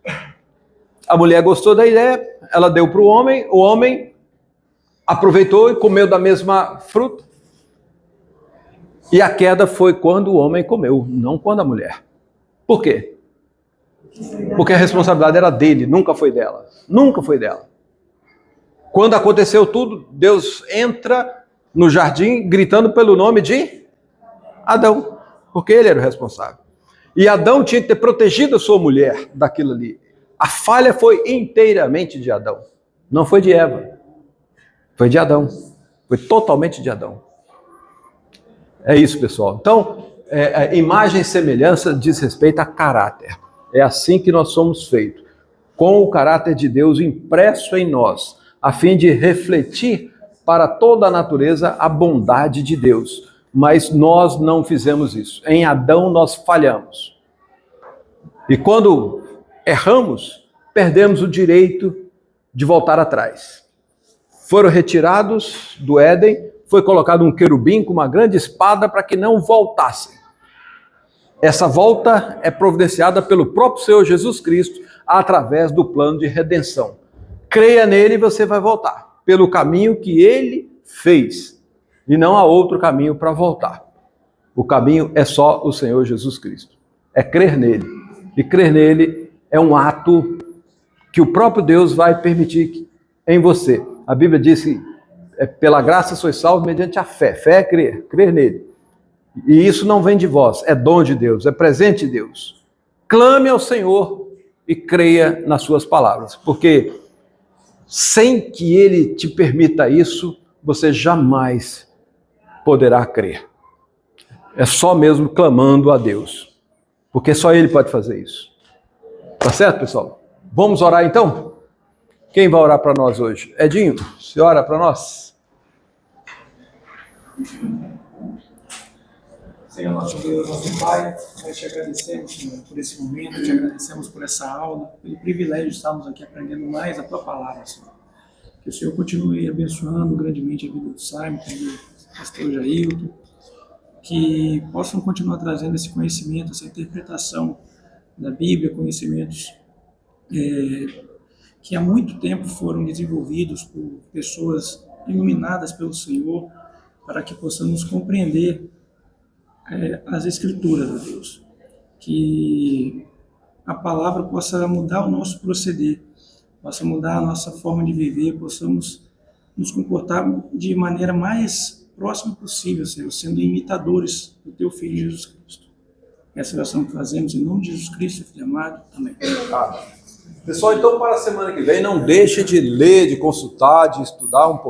A mulher gostou da ideia, ela deu para o homem aproveitou e comeu da mesma fruta. E a queda foi quando o homem comeu, não quando a mulher. Por quê? Porque a responsabilidade era dele, nunca foi dela. Nunca foi dela. Quando aconteceu tudo, Deus entra no jardim gritando pelo nome de Adão, porque ele era o responsável. E Adão tinha que ter protegido a sua mulher daquilo ali. A falha foi inteiramente de Adão, não foi de Eva. Foi de Adão. Foi totalmente de Adão. É isso, pessoal. Então, imagem e semelhança diz respeito a caráter. É assim que nós somos feitos, com o caráter de Deus impresso em nós, a fim de refletir para toda a natureza a bondade de Deus. Mas nós não fizemos isso. Em Adão nós falhamos. E quando erramos, perdemos o direito de voltar atrás. Foram retirados do Éden, foi colocado um querubim com uma grande espada para que não voltassem. Essa volta é providenciada pelo próprio Senhor Jesus Cristo através do plano de redenção. Creia nele e você vai voltar pelo caminho que ele fez e não há outro caminho para voltar. O caminho é só o Senhor Jesus Cristo. É crer nele. E crer nele é um ato que o próprio Deus vai permitir em você. A Bíblia diz que pela graça sois salvos mediante a fé. Fé é crer nele. E isso não vem de vós, é dom de Deus, é presente de Deus. Clame ao Senhor e creia nas suas palavras, porque sem que Ele te permita isso, você jamais poderá crer. É só mesmo clamando a Deus, porque só Ele pode fazer isso. Tá certo, pessoal? Vamos orar então? Quem vai orar para nós hoje? Edinho, você ora para nós? Senhor nosso Deus, nosso Pai, nós te agradecemos, Senhor, por esse momento, te agradecemos por essa aula, pelo privilégio de estarmos aqui aprendendo mais a Tua Palavra, Senhor. Que o Senhor continue abençoando grandemente a vida do Simon, do pastor Jailton, que possam continuar trazendo esse conhecimento, essa interpretação da Bíblia, conhecimentos que há muito tempo foram desenvolvidos por pessoas iluminadas pelo Senhor, para que possamos compreender as Escrituras, ó Deus. Que a palavra possa mudar o nosso proceder, possa mudar a nossa forma de viver, possamos nos comportar de maneira mais próxima possível, Senhor, sendo imitadores do Teu Filho Jesus Cristo. Essa é a oração que fazemos em nome de Jesus Cristo, Filho amado. Amém. Pessoal, então para a semana que vem, não deixe de ler, de consultar, de estudar um pouco.